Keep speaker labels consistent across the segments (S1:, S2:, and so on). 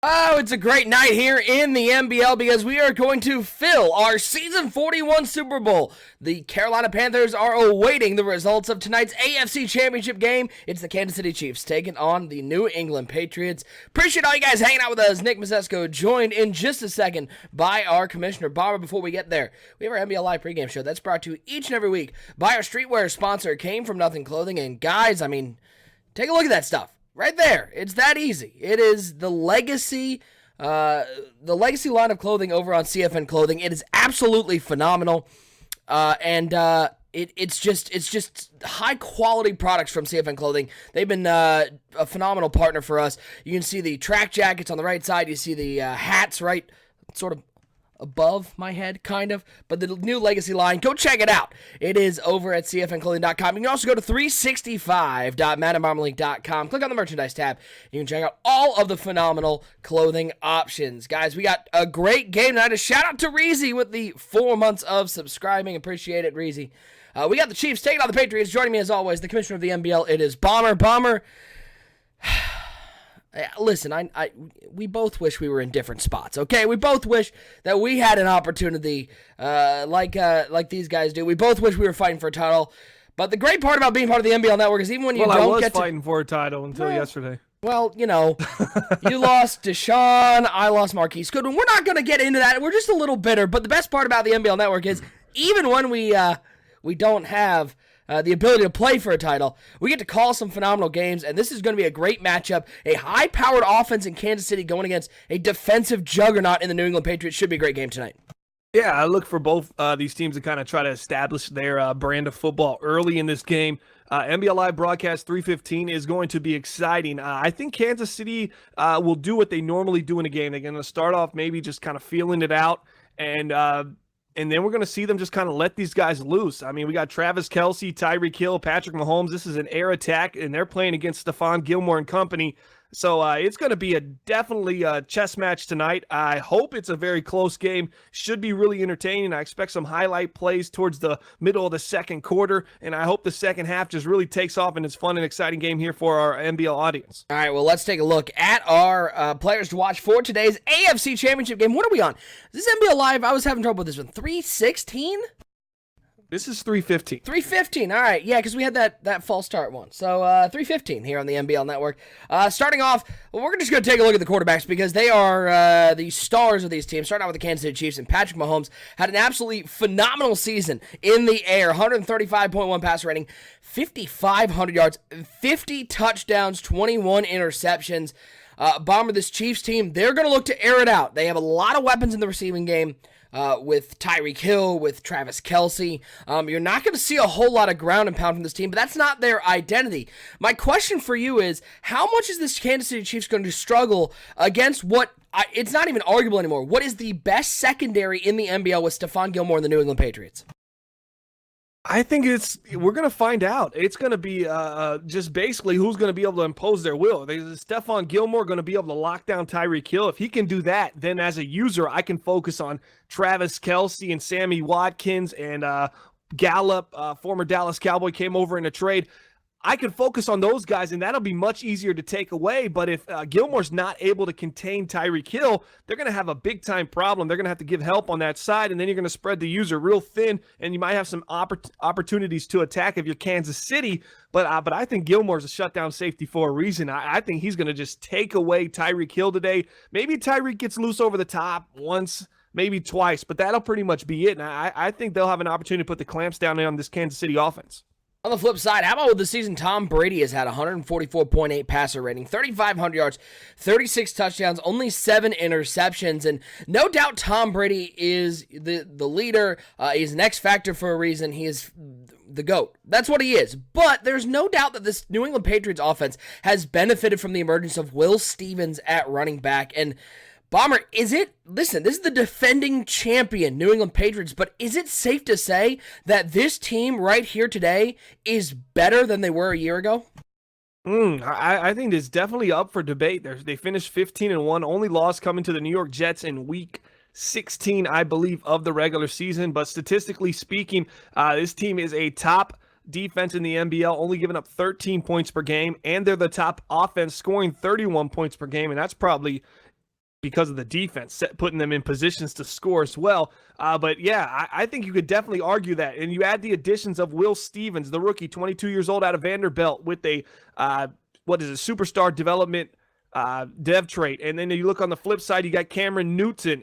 S1: Oh, it's a great night here in the NBL because we are going to fill our Season 41 Super Bowl. The Carolina Panthers are awaiting the results of tonight's AFC Championship game. It's the Kansas City Chiefs taking on the New England Patriots. Appreciate all you guys hanging out with us. Nick Mazesko joined in just a second by our Commissioner Bomber. Before we get there, we have our NBL Live pregame show that's brought to you each and every week by our streetwear sponsor, Came From Nothing Clothing. And guys, take a look at that stuff. Right there. It's that easy. It is the legacy line of clothing over on CFN Clothing. It is absolutely phenomenal. It's just high quality products from CFN Clothing. They've been a phenomenal partner for us. You can see the track jackets on the right side. You see the hats right sort of above my head, kind of, but the new legacy line, go check it out. It is over at cfnclothing.com. You can also go to 365.maddenbomberleague.com. Click on the merchandise tab. You can check out all of the phenomenal clothing options. Guys, we got a great game tonight. A shout out to Reezy with the 4 months of subscribing. Appreciate it, Reezy. We got the Chiefs taking on the Patriots. Joining me as always, the commissioner of the NBL, it is Bomber. Bomber. Listen, we both wish we were in different spots, okay? We both wish that we had an opportunity like these guys do. We both wish we were fighting for a title. But the great part about being part of the NBL Network is even when you don't get to...
S2: Well, I was fighting for a title until yesterday.
S1: Well, you lost Deshaun, I lost Marquise Goodwin. We're not going to get into that. We're just a little bitter. But the best part about the NBL Network is even when we don't have... the ability to play for a title, we get to call some phenomenal games, and this is going to be a great matchup. A high-powered offense in Kansas City going against a defensive juggernaut in the New England Patriots. Should be a great game tonight.
S2: Yeah, I look for both these teams to kind of try to establish their brand of football early in this game. NBL Live broadcast 3:15 is going to be exciting. I think Kansas City will do what they normally do in a game. They're going to start off maybe just kind of feeling it out, and then we're going to see them just kind of let these guys loose. I mean, we got Travis Kelce, Tyreek Hill, Patrick Mahomes. This is an air attack, and they're playing against Stephon Gilmore and company. So it's going to be definitely a chess match tonight. I hope it's a very close game. Should be really entertaining. I expect some highlight plays towards the middle of the second quarter, and I hope the second half just really takes off, and it's fun and exciting game here for our NBL audience.
S1: All right, well, let's take a look at our players to watch for today's AFC Championship game. What are we on? Is this NBL Live? I was having trouble with this one. 316?
S2: This is 3:15.
S1: 3:15. All right. Yeah, because we had that false start one. So 3:15 here on the NBL Network. Starting off, we're just going to take a look at the quarterbacks because they are the stars of these teams. Starting out with the Kansas City Chiefs, and Patrick Mahomes had an absolutely phenomenal season in the air. 135.1 passer rating, 5,500 yards, 50 touchdowns, 21 interceptions. Bomber, this Chiefs team, they're going to look to air it out. They have a lot of weapons in the receiving game. With Tyreek Hill, with Travis Kelce. You're not going to see a whole lot of ground and pound from this team, but that's not their identity. My question for you is, how much is this Kansas City Chiefs going to struggle against it's not even arguable anymore, what is the best secondary in the NBL with Stephon Gilmore and the New England Patriots?
S2: I think we're going to find out. It's going to be just basically who's going to be able to impose their will. Is Stephon Gilmore going to be able to lock down Tyreek Hill? If he can do that, then as a user, I can focus on Travis Kelce and Sammy Watkins and Gallup, former Dallas Cowboy, came over in a trade. I could focus on those guys, and that'll be much easier to take away. But if Gilmore's not able to contain Tyreek Hill, they're going to have a big-time problem. They're going to have to give help on that side, and then you're going to spread the user real thin, and you might have some opportunities to attack if you're Kansas City. But I think Gilmore's a shutdown safety for a reason. I think he's going to just take away Tyreek Hill today. Maybe Tyreek gets loose over the top once, maybe twice, but that'll pretty much be it. And I think they'll have an opportunity to put the clamps down on this Kansas City offense.
S1: On the flip side, how about with the season Tom Brady has had 144.8 passer rating, 3,500 yards, 36 touchdowns, only 7 interceptions, and no doubt Tom Brady is the leader. He's an X factor for a reason. He is the GOAT. That's what he is. But there's no doubt that this New England Patriots offense has benefited from the emergence of Will Stevens at running back, and Bomber, listen, this is the defending champion, New England Patriots, but is it safe to say that this team right here today is better than they were a year ago?
S2: I think it's definitely up for debate. They finished 15-1, only loss coming to the New York Jets in week 16, I believe, of the regular season. But statistically speaking, this team is a top defense in the NBL, only giving up 13 points per game, and they're the top offense, scoring 31 points per game, and that's probably because of the defense, putting them in positions to score as well. But yeah, I think you could definitely argue that. And you add the additions of Will Stevens, the rookie, 22 years old out of Vanderbilt, with a superstar development dev trait. And then you look on the flip side, you got Cameron Newton.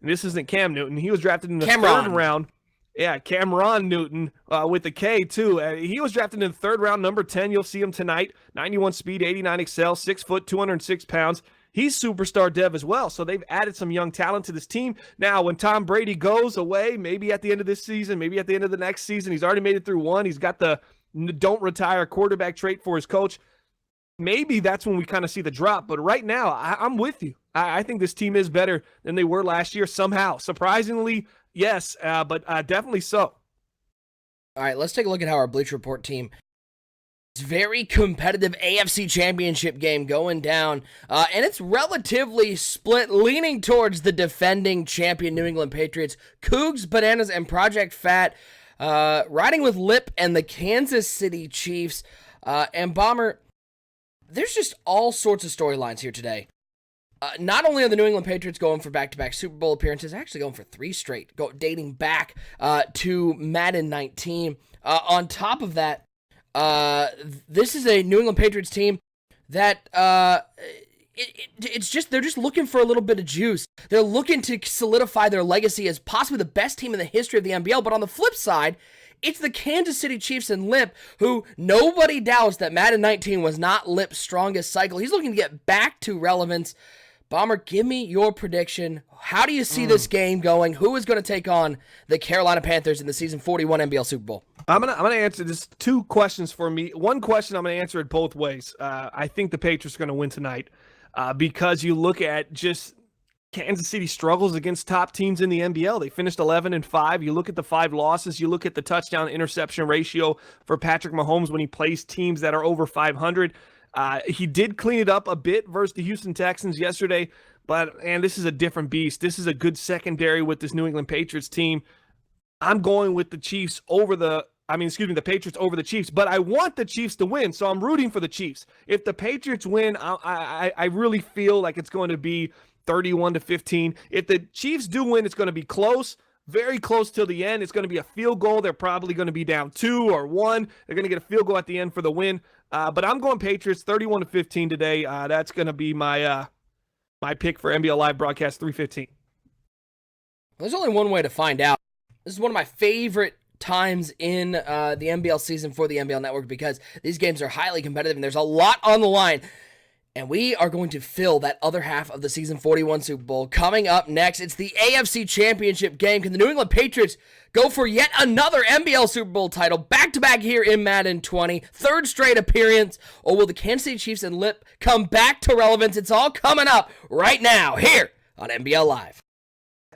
S2: This isn't Cam Newton. He was drafted in the third round. Yeah, Cameron Newton with the K, too. He was drafted in the third round, number 10. You'll see him tonight. 91 speed, 89 excel, 6 foot, 206 pounds. He's superstar dev as well. So they've added some young talent to this team. Now, when Tom Brady goes away, maybe at the end of this season, maybe at the end of the next season, he's already made it through one. He's got the don't retire quarterback trait for his coach. Maybe that's when we kind of see the drop. But right now, I'm with you. I think this team is better than they were last year somehow. Surprisingly, yes, but definitely so.
S1: All right, let's take a look at how our Bleacher Report team. It's very competitive AFC Championship game going down, and it's relatively split, leaning towards the defending champion New England Patriots. Cougs, Bananas, and Project Fat riding with Lip and the Kansas City Chiefs. And Bomber, there's just all sorts of storylines here today. Not only are the New England Patriots going for back-to-back Super Bowl appearances, actually going for 3 straight, dating back to Madden 19. On top of that, this is a New England Patriots team that they're just looking for a little bit of juice. They're looking to solidify their legacy as possibly the best team in the history of the NBL. But on the flip side, it's the Kansas City Chiefs and Lip, who nobody doubts that Madden 19 was not Lip's strongest cycle. He's looking to get back to relevance. Bomber, give me your prediction. How do you see this game going? Who is going to take on the Carolina Panthers in the season 41 NBL Super Bowl?
S2: I'm gonna answer this 2 questions for me. One question, I'm gonna answer it both ways. I think the Patriots are gonna win tonight because you look at just Kansas City struggles against top teams in the NBL. They finished 11-5. You look at the 5 losses. You look at the touchdown interception ratio for Patrick Mahomes when he plays teams that are over 500. He did clean it up a bit versus the Houston Texans yesterday, but this is a different beast. This is a good secondary with this New England Patriots team. I'm going with the Patriots over the Chiefs, but I want the Chiefs to win, so I'm rooting for the Chiefs. If the Patriots win, I really feel like it's going to be 31-15. If the Chiefs do win, it's going to be close. Very close till the end. It's going to be a field goal. They're probably going to be down 2 or 1. They're going to get a field goal at the end for the win. But I'm going Patriots 31-15 today. That's going to be my pick for NBL Live broadcast 315.
S1: There's only one way to find out. This is one of my favorite times in the NBL season for the NBL Network because these games are highly competitive and there's a lot on the line. And we are going to fill that other half of the season 41 Super Bowl. Coming up next, it's the AFC Championship game. Can the New England Patriots go for yet another NBL Super Bowl title back-to-back here in Madden 20? 3rd straight appearance. Or will the Kansas City Chiefs and Lip come back to relevance? It's all coming up right now here on NBL Live.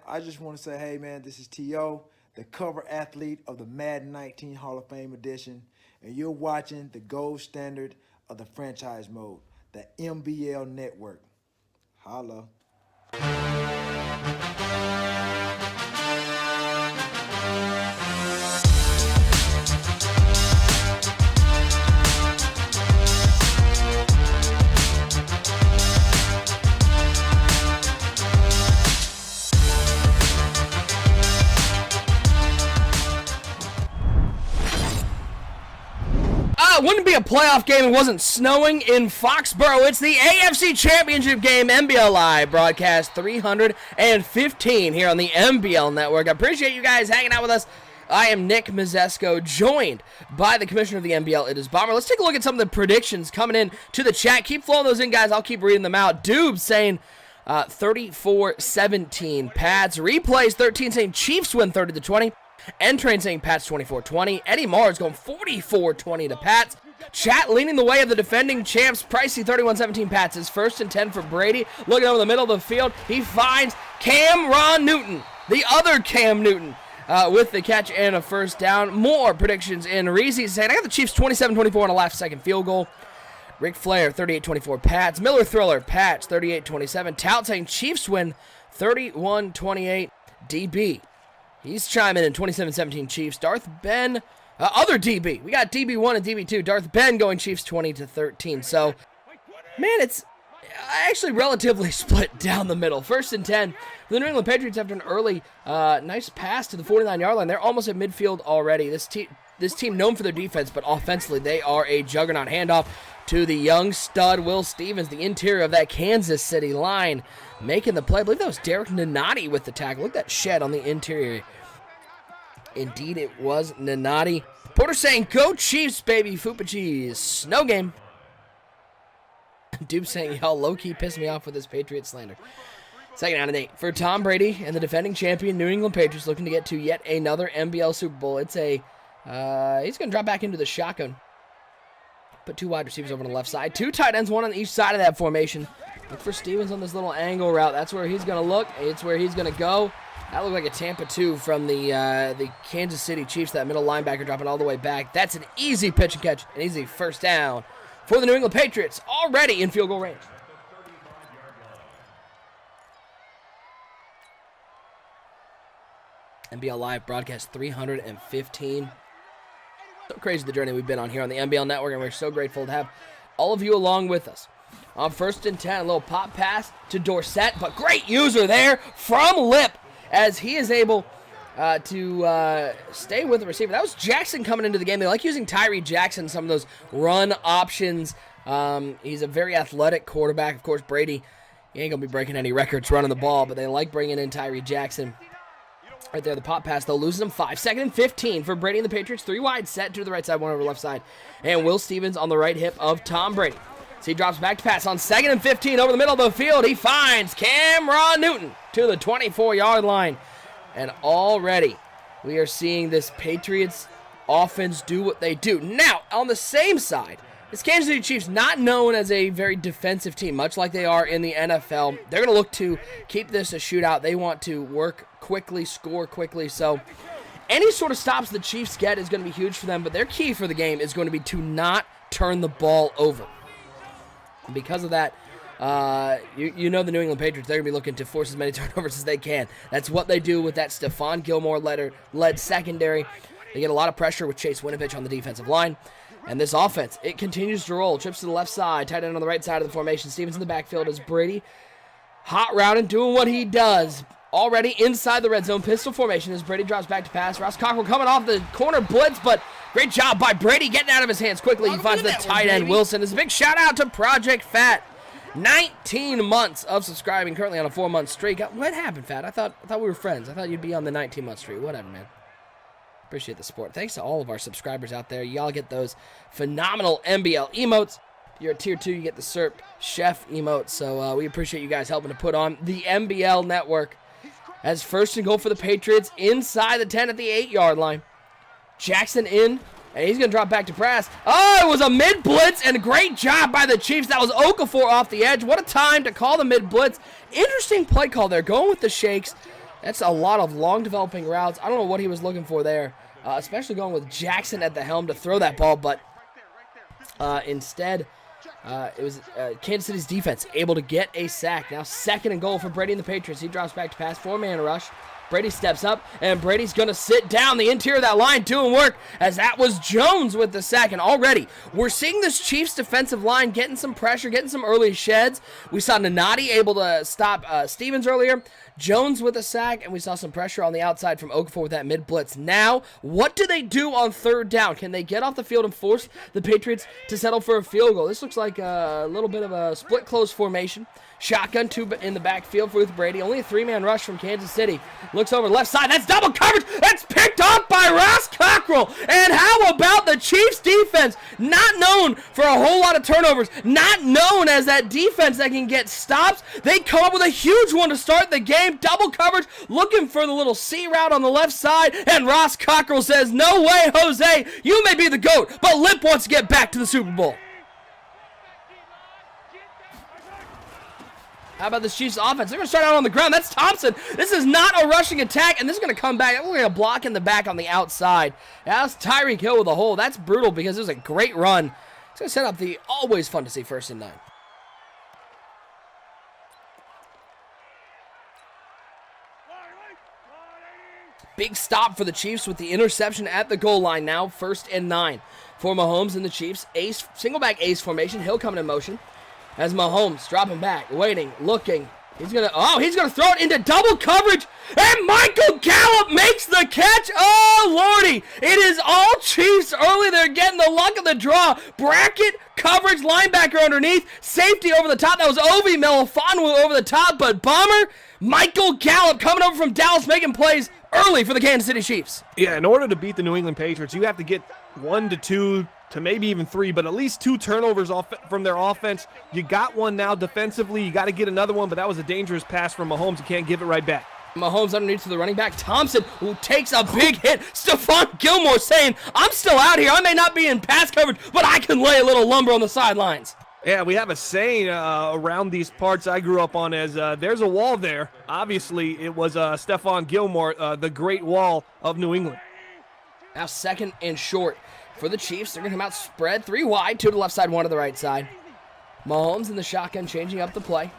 S3: I just want to say, hey, man, this is T.O., the cover athlete of the Madden 19 Hall of Fame edition. And you're watching the gold standard of the franchise mode. The NBL Network. Holla.
S1: Wouldn't be a playoff game if it wasn't snowing in Foxborough. It's the AFC Championship game, NBL Live broadcast 315 here on the NBL Network. I appreciate you guys hanging out with us. I am Nick Mazesco, joined by the commissioner of the NBL. It is Bomber. Let's take a look at some of the predictions coming in to the chat. Keep flowing those in, guys. I'll keep reading them out. Doob saying 34-17 Pats. Replays 13 saying Chiefs win 30-20. N-Train saying Pats 24-20. Eddie Mars going 44-20 to Pats. Chat leaning the way of the defending champs. Pricey 31-17 Pats is 1st and 10 for Brady. Looking over the middle of the field. He finds Cam Newton, the other Cam Newton, with the catch and a first down. More predictions in Reezy saying, I got the Chiefs 27-24 on a last-second field goal. Ric Flair 38-24 Pats. Miller Thriller Pats 38-27. Tout saying Chiefs win 31-28. DB. He's chiming in 27-17 Chiefs. Darth Ben, other DB. We got DB1 and DB2. Darth Ben going Chiefs 20-13. So, man, actually relatively split down the middle. 1st and 10 for the New England Patriots after an early nice pass to the 49-yard line. They're almost at midfield already. This team known for their defense, but offensively they are a juggernaut. Handoff to the young stud Will Stevens, the interior of that Kansas City line, making the play. I believe that was Derek Nanati with the tackle. Look at that shed on the interior. Indeed, it was Nanati. Porter saying, "Go Chiefs, baby, Fupa cheese. Snow game." Dupe saying, "Y'all low-key pissed me off with this Patriot slander." 2nd down and 8 for Tom Brady and the defending champion New England Patriots, looking to get to yet another NBL Super Bowl. It's a he's going to drop back into the shotgun. Put 2 wide receivers over on the left side. 2 tight ends, 1 on each side of that formation. Look for Stevens on this little angle route. That's where he's going to look. It's where he's going to go. That looked like a Tampa 2 from the Kansas City Chiefs, that middle linebacker dropping all the way back. That's an easy pitch and catch, an easy 1st down for the New England Patriots, already in field goal range. NBL Live broadcast 315. So crazy the journey we've been on here on the NBL Network, and we're so grateful to have all of you along with us. On 1st and 10, a little pop pass to Dorsett, but great user there from Lip as he is able to stay with the receiver. That was Jackson coming into the game. They like using Tyree Jackson, some of those run options. He's a very athletic quarterback. Of course, Brady, he ain't going to be breaking any records running the ball, but they like bringing in Tyree Jackson. Right there, the pop pass, though, loses them 5. 2nd and 15 for Brady and the Patriots. 3 wide set, 2 to the right side, 1 over the left side. And Will Stevens on the right hip of Tom Brady. So he drops back to pass on 2nd and 15 over the middle of the field. He finds Cameron Newton to the 24-yard line. And already we are seeing this Patriots offense do what they do. Now, on the same side, this Kansas City Chiefs, not known as a very defensive team, much like they are in the NFL. They're going to look to keep this a shootout. They want to work quickly, score quickly. So any sort of stops the Chiefs get is going to be huge for them. But their key for the game is going to be to not turn the ball over. And because of that, you know the New England Patriots, they're going to be looking to force as many turnovers as they can. That's what they do with that Stephon Gilmore-led secondary. They get a lot of pressure with Chase Winovich on the defensive line. And this offense, it continues to roll. Trips to the left side, tight end on the right side of the formation. Stevens in the backfield as Brady hot routing, doing what he does. Already inside the red zone, pistol formation as Brady drops back to pass. Ross Cockrell coming off the corner blitz, but great job by Brady getting out of his hands quickly. He finds the tight end, Wilson. This is a big shout out to Project Fat. 19 months of subscribing, currently on a 4-month streak. What happened, Fat? I thought we were friends. I thought you'd be on the 19-month streak. Whatever, man. Appreciate the support. Thanks to all of our subscribers out there. Y'all get those phenomenal NBL emotes. If you're a tier 2, you get the SERP Chef emote. So we appreciate you guys helping to put on the NBL network. As 1st and goal for the Patriots inside the 10 at the 8-yard line. Jackson in, and he's going to drop back to pass. Oh, it was a mid-blitz, and a great job by the Chiefs. That was Okafor off the edge. What a time to call the mid-blitz. Interesting play call there, going with the shakes. That's a lot of long developing routes. I don't know what he was looking for there, especially going with Jackson at the helm to throw that ball, but instead it was Kansas City's defense able to get a sack. Now 2nd and goal for Brady and the Patriots. He drops back to pass, 4-man rush. Brady steps up, and Brady's going to sit down the interior of that line doing work, as that was Jones with the sack. And already, we're seeing this Chiefs defensive line getting some pressure, getting some early sheds. We saw Nanati able to stop Stevens earlier. Jones with a sack, and we saw some pressure on the outside from Okafor with that mid-blitz. Now, what do they do on 3rd down? Can they get off the field and force the Patriots to settle for a field goal? This looks like a little bit of a split-close formation. Shotgun, 2 in the backfield with Brady. Only a 3-man rush from Kansas City. Looks over left side. That's double coverage. That's picked up by Ross Cockrell. And how about the Chiefs defense? Not known for a whole lot of turnovers. Not known as that defense that can get stops. They come up with a huge one to start the game. Double coverage. Looking for the little C route on the left side. And Ross Cockrell says, "No way, Jose. You may be the GOAT, but Lip wants to get back to the Super Bowl." How about this Chiefs offense? They're going to start out on the ground. That's Thompson. This is not a rushing attack, and this is going to come back. We're going to block in the back on the outside. That's Tyreek Hill with a hole. That's brutal because it was a great run. It's going to set up the always fun to see 1st and 9. Big stop for the Chiefs with the interception at the goal line now. 1st and 9 for Mahomes and the Chiefs. Ace, single back ace formation. Hill coming in motion. as Mahomes dropping back, waiting, looking. He's gonna throw it into double coverage, and Michael Gallup makes the catch. Oh, Lordy. It is all Chiefs early. They're getting the luck of the draw. Bracket, coverage, linebacker underneath, safety over the top. That was Ovi Melifonwu over the top, but Bomber, Michael Gallup coming over from Dallas making plays early for the Kansas City Chiefs.
S2: Yeah, in order to beat the New England Patriots, you have to get 1 to 2 to maybe even 3, but at least 2 turnovers from their offense. You got one now defensively. You got to get another one, but that was a dangerous pass from Mahomes. You can't give it right back.
S1: Mahomes underneath to the running back. Thompson, who takes a big hit. Stephon Gilmore saying, I'm still out here. I may not be in pass coverage, but I can lay a little lumber on the sidelines.
S2: Yeah, we have a saying around these parts I grew up on as there's a wall there. Obviously, it was Stephon Gilmore, the great wall of New England.
S1: Now 2nd and short for the Chiefs. They're going to come out spread, 3 wide, 2 to the left side, 1 to the right side. Mahomes in the shotgun changing up the play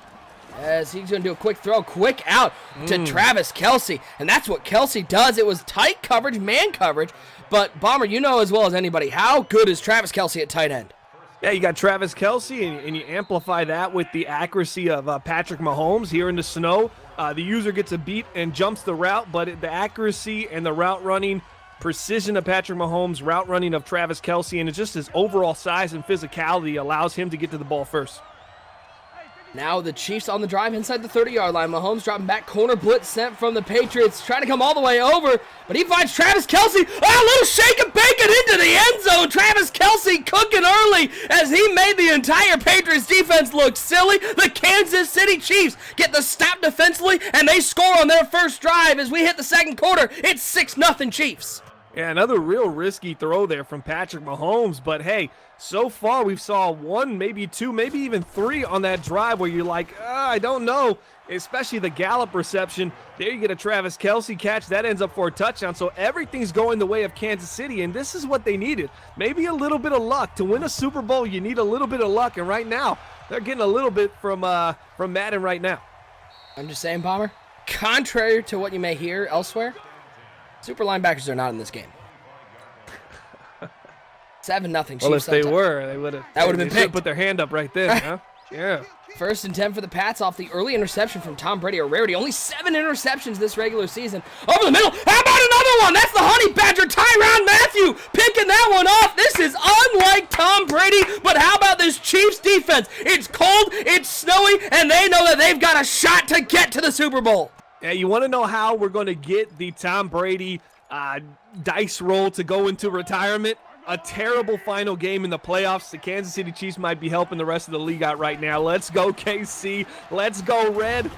S1: as he's going to do a quick throw, quick out to Travis Kelce. And that's what Kelce does. It was tight coverage, man coverage. But, Bomber, you know as well as anybody, how good is Travis Kelce at tight end?
S2: Yeah, you got Travis Kelce, and you amplify that with the accuracy of Patrick Mahomes here in the snow. The user gets a beat and jumps the route, but the accuracy and the route running, precision of Patrick Mahomes, route running of Travis Kelce, and it's just his overall size and physicality allows him to get to the ball first.
S1: Now the Chiefs on the drive inside the 30-yard line. Mahomes dropping back, corner blitz sent from the Patriots, trying to come all the way over, but he finds Travis Kelce. A little shake and bake it into the end zone. Travis Kelce cooking early as he made the entire Patriots defense look silly. The Kansas City Chiefs get the stop defensively, and they score on their first drive as we hit the second quarter. It's 6-0 Chiefs.
S2: Yeah, another real risky throw there from Patrick Mahomes, but hey, so far we've saw 1, maybe 2, maybe even 3 on that drive where you're like, I don't know, especially the Gallup reception. There you get a Travis Kelce catch. That ends up for a touchdown, so everything's going the way of Kansas City, and this is what they needed. Maybe a little bit of luck. To win a Super Bowl, you need a little bit of luck, and right now, they're getting a little bit from Madden right now.
S1: I'm just saying, Bomber, contrary to what you may hear elsewhere, super linebackers are not in this game. 7-0 Chiefs.
S2: Well, if they were, they would have.
S1: That would have been picked.
S2: Put their hand up right then, huh? Yeah.
S1: 1st and 10 for the Pats off the early interception from Tom Brady, a rarity. Only 7 interceptions this regular season. Over the middle. How about another one? That's the Honey Badger, Tyrann Mathieu, picking that one off. This is unlike Tom Brady, but how about this Chiefs defense? It's cold, it's snowy, and they know that they've got a shot to get to the Super Bowl.
S2: Yeah, you want to know how we're going to get the Tom Brady dice roll to go into retirement? A terrible final game in the playoffs. The Kansas City Chiefs might be helping the rest of the league out right now. Let's go, KC. Let's go, Red.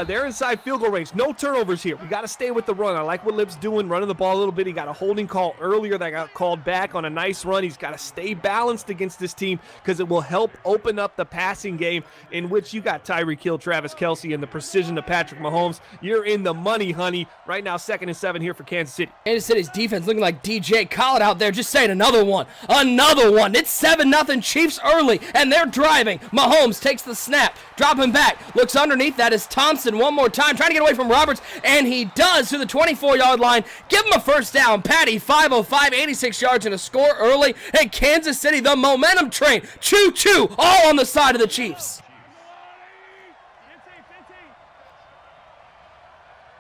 S2: They're inside field goal range. No turnovers here. We got to stay with the run. I like what Lip's doing, running the ball a little bit. He got a holding call earlier that got called back on a nice run. He's got to stay balanced against this team because it will help open up the passing game in which you got Tyreek Hill, Travis Kelce, and the precision of Patrick Mahomes. You're in the money, honey. Right now, 2nd and 7 here for Kansas City.
S1: Kansas City's defense looking like DJ Khaled out there, just saying another one. Another one. It's 7-0 Chiefs early, and they're driving. Mahomes takes the snap, dropping back, looks underneath. That is Thompson one more time, trying to get away from Roberts, and he does to the 24-yard line. Give him a first down. Patty, 505, 86 yards and a score early. And Kansas City, the momentum train, choo-choo, all on the side of the Chiefs.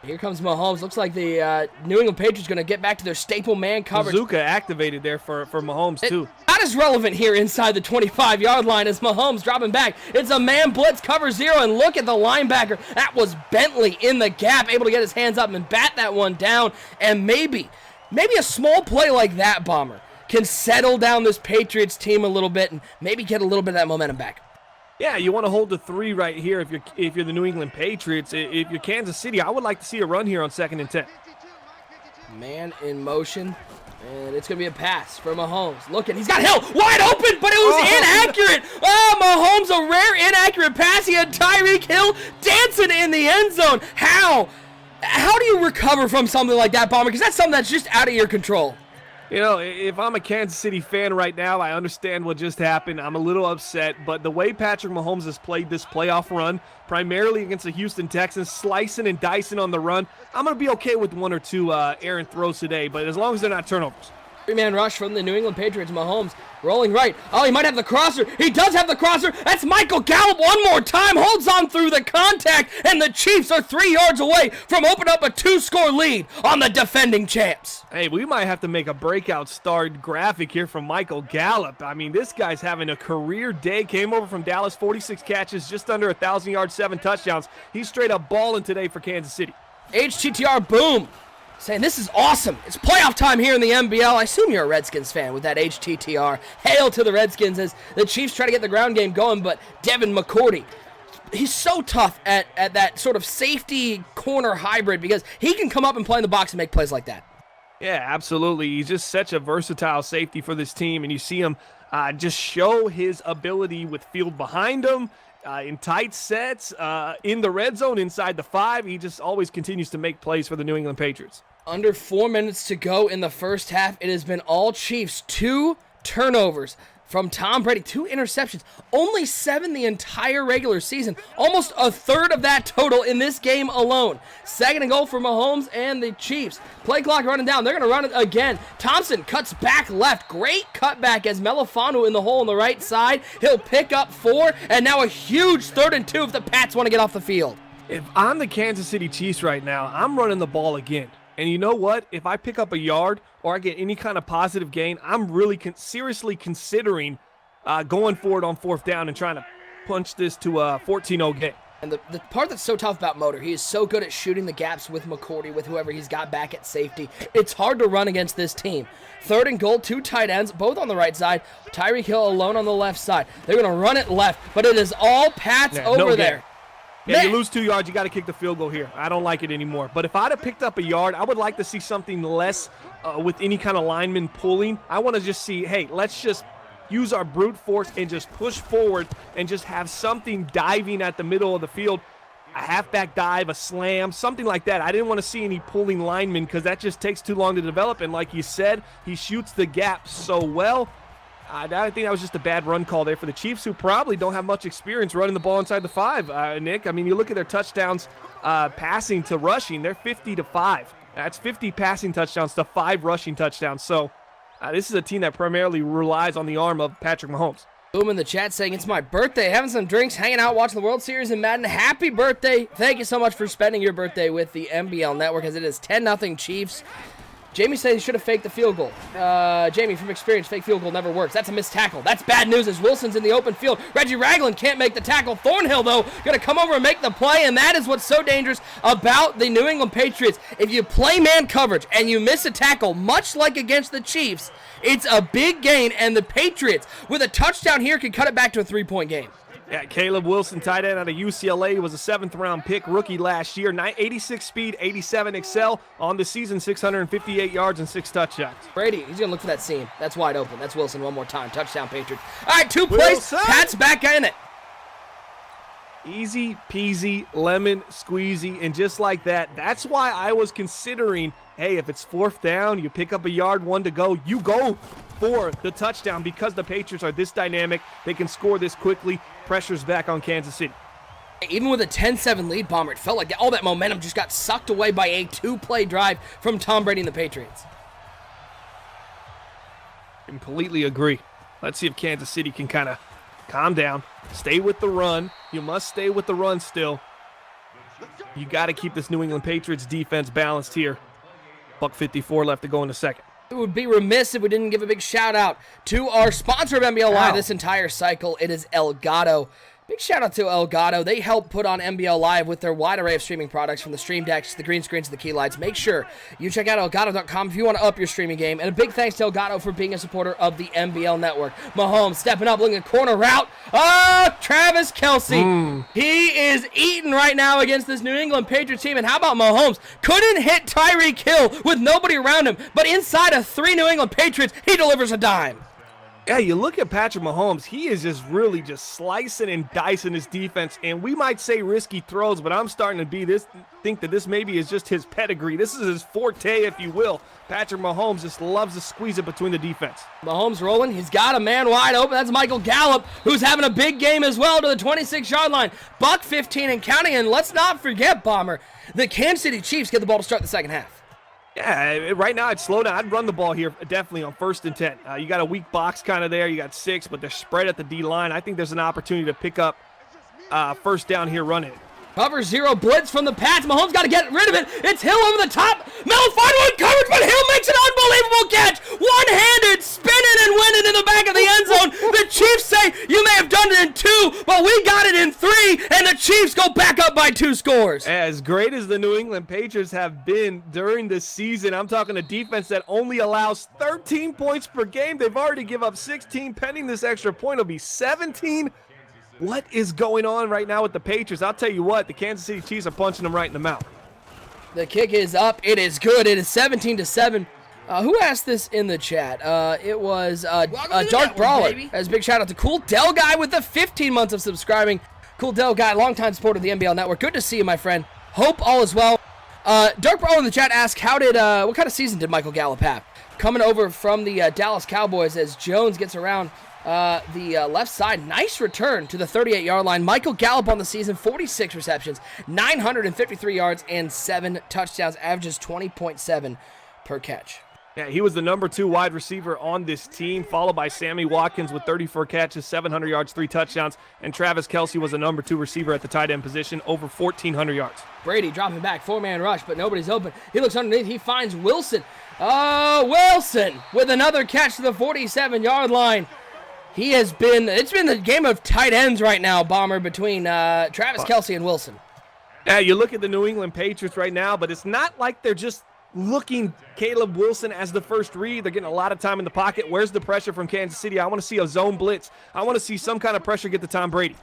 S1: Here comes Mahomes. Looks like the New England Patriots going to get back to their staple man coverage.
S2: Bazooka activated there for Mahomes, too.
S1: Not as relevant here inside the 25-yard line as Mahomes dropping back. It's a man blitz, cover 0, and look at the linebacker. That was Bentley in the gap, able to get his hands up and bat that one down. And maybe a small play like that, Bomber, can settle down this Patriots team a little bit and maybe get a little bit of that momentum back.
S2: Yeah, you want to hold the 3 right here if you're the New England Patriots. If you're Kansas City, I would like to see a run here on 2nd and 10.
S1: Man in motion, and it's going to be a pass for Mahomes. Looking, he's got Hill wide open, but it was inaccurate. Oh, Mahomes, a rare inaccurate pass. He had Tyreek Hill dancing in the end zone. How do you recover from something like that, Bomber? Because that's something that's just out of your control.
S2: You know, if I'm a Kansas City fan right now, I understand what just happened. I'm a little upset, but the way Patrick Mahomes has played this playoff run, primarily against the Houston Texans, slicing and dicing on the run, I'm going to be okay with 1 or 2 errant throws today, but as long as they're not turnovers.
S1: Three-man rush from the New England Patriots. Mahomes rolling right. Oh, he might have the crosser. He does have the crosser. That's Michael Gallup one more time. Holds on through the contact, and the Chiefs are 3 yards away from opening up a 2-score lead on the defending champs.
S2: Hey, we might have to make a breakout start graphic here from Michael Gallup. I mean, this guy's having a career day. Came over from Dallas, 46 catches, just under 1,000 yards, 7 touchdowns. He's straight up balling today for Kansas City.
S1: HTTR boom. Saying this is awesome. It's playoff time here in the NBL. I assume you're a Redskins fan with that HTTR. Hail to the Redskins as the Chiefs try to get the ground game going, but Devin McCourty, he's so tough at that sort of safety corner hybrid because he can come up and play in the box and make plays like that.
S2: Yeah, absolutely. He's just such a versatile safety for this team, and you see him just show his ability with field behind him, in tight sets, in the red zone, inside the 5. He just always continues to make plays for the New England Patriots.
S1: Under 4 minutes to go in the first half, it has been all Chiefs. 2 turnovers from Tom Brady, 2 interceptions, only 7 the entire regular season, almost a third of that total in this game alone. 2nd and goal for Mahomes and the Chiefs. Play clock running down. They're going to run it again. Thompson cuts back left. Great cutback as Melifanu in the hole on the right side. He'll pick up 4, and now a huge 3rd and 2 if the Pats want to get off the field.
S2: If I'm the Kansas City Chiefs right now, I'm running the ball again. And you know what? If I pick up a yard or I get any kind of positive gain, I'm really seriously considering going for it on 4th down and trying to punch this to a 14-0 game.
S1: And the part that's so tough about Motor, he is so good at shooting the gaps with McCourty, with whoever he's got back at safety. It's hard to run against this team. 3rd and goal, 2 tight ends, both on the right side. Tyreek Hill alone on the left side. They're going to run it left, but it is all Pats over there.
S2: Yeah, you lose 2 yards, you got to kick the field goal here. I don't like it anymore. But if I'd have picked up a yard, I would like to see something less with any kind of lineman pulling. I want to just see, hey, let's just use our brute force and just push forward and just have something diving at the middle of the field. A halfback dive, a slam, something like that. I didn't want to see any pulling linemen because that just takes too long to develop. And like you said, he shoots the gap so well. I think that was just a bad run call there for the Chiefs, who probably don't have much experience running the ball inside the 5, Nick. I mean, you look at their touchdowns passing to rushing, they're 50-5. That's 50 passing touchdowns to 5 rushing touchdowns. So this is a team that primarily relies on the arm of Patrick Mahomes.
S1: Boom in the chat saying, it's my birthday, having some drinks, hanging out, watching the World Series in Madden. Happy birthday. Thank you so much for spending your birthday with the NBL Network, as it is 10-0 Chiefs. Jamie says he should have faked the field goal. Jamie, from experience, fake field goal never works. That's a missed tackle. That's bad news as Wilson's in the open field. Reggie Ragland can't make the tackle. Thornhill, though, going to come over and make the play, and that is what's so dangerous about the New England Patriots. If you play man coverage and you miss a tackle, much like against the Chiefs, it's a big gain, and the Patriots, with a touchdown here, can cut it back to a 3-point game.
S2: Yeah, Caleb Wilson, tight end out of UCLA, was a 7th-round pick, rookie last year. 86 speed, 87 excel on the season, 658 yards and 6 touchdowns.
S1: Brady, he's going to look for that seam. That's wide open. That's Wilson one more time. Touchdown, Patriots. All right, 2 plays. Pat's back in it.
S2: Easy peasy, lemon squeezy, and just like that, that's why I was considering, hey, if it's 4th down, you pick up a yard, 1 to go, you go for the touchdown because the Patriots are this dynamic. They can score this quickly. Pressure's back on Kansas City.
S1: Even with a 10-7 lead, Bomber, it felt like all that momentum just got sucked away by a 2-play drive from Tom Brady and the Patriots.
S2: Completely agree. Let's see if Kansas City can kind of calm down, stay with the run. You must stay with the run still. You got to keep this New England Patriots defense balanced here. $1:54 left to go in the second.
S1: It would be remiss if we didn't give a big shout out to our sponsor of NBL Live this entire cycle. It is Elgato. Big shout out to Elgato. They help put on NBL Live with their wide array of streaming products, from the stream decks to the green screens to the key lights. Make sure you check out Elgato.com if you want to up your streaming game. And a big thanks to Elgato for being a supporter of the NBL Network. Mahomes stepping up, looking at corner route. Oh, Travis Kelce. He is eating right now against this New England Patriots team. And how about Mahomes? Couldn't hit Tyreek Hill with nobody around him, but inside of 3 New England Patriots, he delivers a dime.
S2: Yeah, you look at Patrick Mahomes, he is just really just slicing and dicing his defense, and we might say risky throws, but I'm starting to think that this maybe is just his pedigree. This is his forte, if you will. Patrick Mahomes just loves to squeeze it between the defense.
S1: Mahomes rolling. He's got a man wide open. That's Michael Gallup, who's having a big game as well, to the 26-yard line. $1:15 and counting, and let's not forget, Bomber, the Kansas City Chiefs get the ball to start the second half.
S2: Yeah, right now I'd slow down. I'd run the ball here definitely on 1st and 10. You got a weak box kind of there. You got 6, but they're spread at the D-line. I think there's an opportunity to pick up 1st down here running it.
S1: Cover 0 blitz from the Pats. Mahomes got to get rid of it. It's Hill over the top. Mel finally in coverage, but Hill makes an unbelievable catch. One-handed, spinning and winning in the back of the end zone. The Chiefs say, you may have done it in 2, but we got it in 3, and the Chiefs go back up by 2 scores.
S2: As great as the New England Patriots have been during the season, I'm talking a defense that only allows 13 points per game. They've already given up 16. Pending this extra point, it'll be 17. What is going on right now with the Patriots? I'll tell you what, the Kansas City Chiefs are punching them right in the mouth.
S1: The kick is up. It is good. It is 17-7. Who asked this in the chat? It was Dark Brawler. As a big shout out to Cool Dell Guy with the 15 months of subscribing. Cool Dell Guy, longtime supporter of the NBL Network. Good to see you, my friend. Hope all is well. Dark Brawler in the chat asked, what kind of season did Michael Gallup have? Coming over from the Dallas Cowboys as Jones gets around the left side. Nice return to the 38-yard line. Michael Gallup on the season, 46 receptions, 953 yards, and 7 touchdowns, averages 20.7 per catch.
S2: Yeah, he was the number 2 wide receiver on this team, followed by Sammy Watkins with 34 catches, 700 yards, 3 touchdowns, and Travis Kelce was the number 2 receiver at the tight end position, over 1,400 yards.
S1: Brady dropping back, 4-man rush, but nobody's open. He looks underneath. He finds Wilson. Oh, Wilson with another catch to the 47-yard line. It's been the game of tight ends right now, Bomber, between Travis Kelce and Wilson.
S2: Yeah, you look at the New England Patriots right now, but it's not like they're just looking Caleb Wilson as the first read. They're getting a lot of time in the pocket. Where's the pressure from Kansas City? I want to see a zone blitz. I want to see some kind of pressure get to Tom Brady.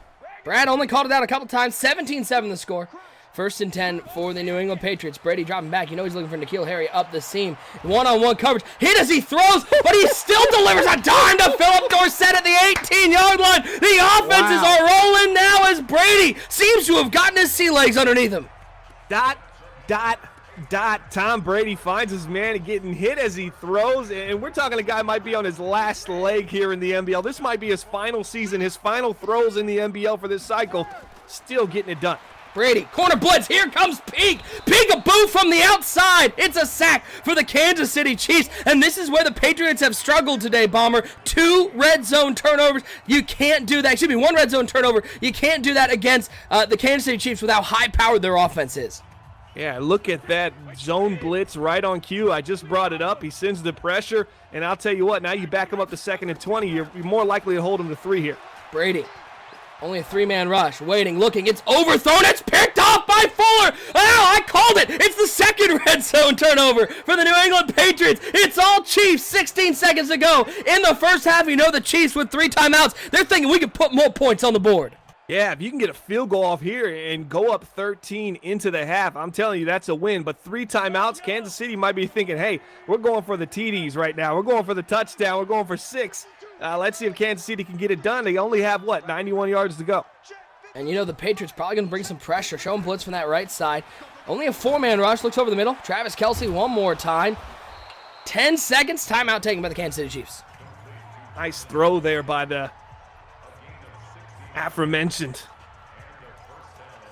S1: Brad only called it out a couple times. 17-7 the score. 1st and 10 for the New England Patriots. Brady dropping back. You know he's looking for N'Keal Harry up the seam. One-on-one coverage. Hit as he throws, but he still delivers a dime to Philip Dorsett at the 18-yard line. The offenses are rolling now as Brady seems to have gotten his sea legs underneath him.
S2: Dot. Tom Brady finds his man getting hit as he throws, and we're talking a guy might be on his last leg here in the NBL. This might be his final season, his final throws in the NBL for this cycle. Still getting it done.
S1: Brady, corner blitz, here comes Peek. Peek-a-boo from the outside. It's a sack for the Kansas City Chiefs, and this is where the Patriots have struggled today, Bomber. 2 red zone turnovers. You can't do that. 1 red zone turnover. You can't do that against the Kansas City Chiefs with how high-powered their offense is.
S2: Yeah, look at that zone blitz right on cue. I just brought it up. He sends the pressure, and I'll tell you what, now you back him up to 2nd and 20. You're more likely to hold him to 3 here.
S1: Brady. Only a 3-man rush. Waiting, looking. It's overthrown. It's picked off by Fuller. Oh, I called it. It's the 2nd red zone turnover for the New England Patriots. It's all Chiefs. 16 seconds to go. In the first half, you know the Chiefs with 3 timeouts. They're thinking we can put more points on the board.
S2: Yeah, if you can get a field goal off here and go up 13 into the half, I'm telling you that's a win. But 3 timeouts, Kansas City might be thinking, hey, we're going for the TDs right now. We're going for the touchdown. We're going for 6. Let's see if Kansas City can get it done. They only have, 91 yards to go.
S1: And you know the Patriots probably going to bring some pressure. Show them blitz from that right side. Only a 4-man rush. Looks over the middle. Travis Kelce one more time. 10 seconds. Timeout taken by the Kansas City Chiefs.
S2: Nice throw there by the aforementioned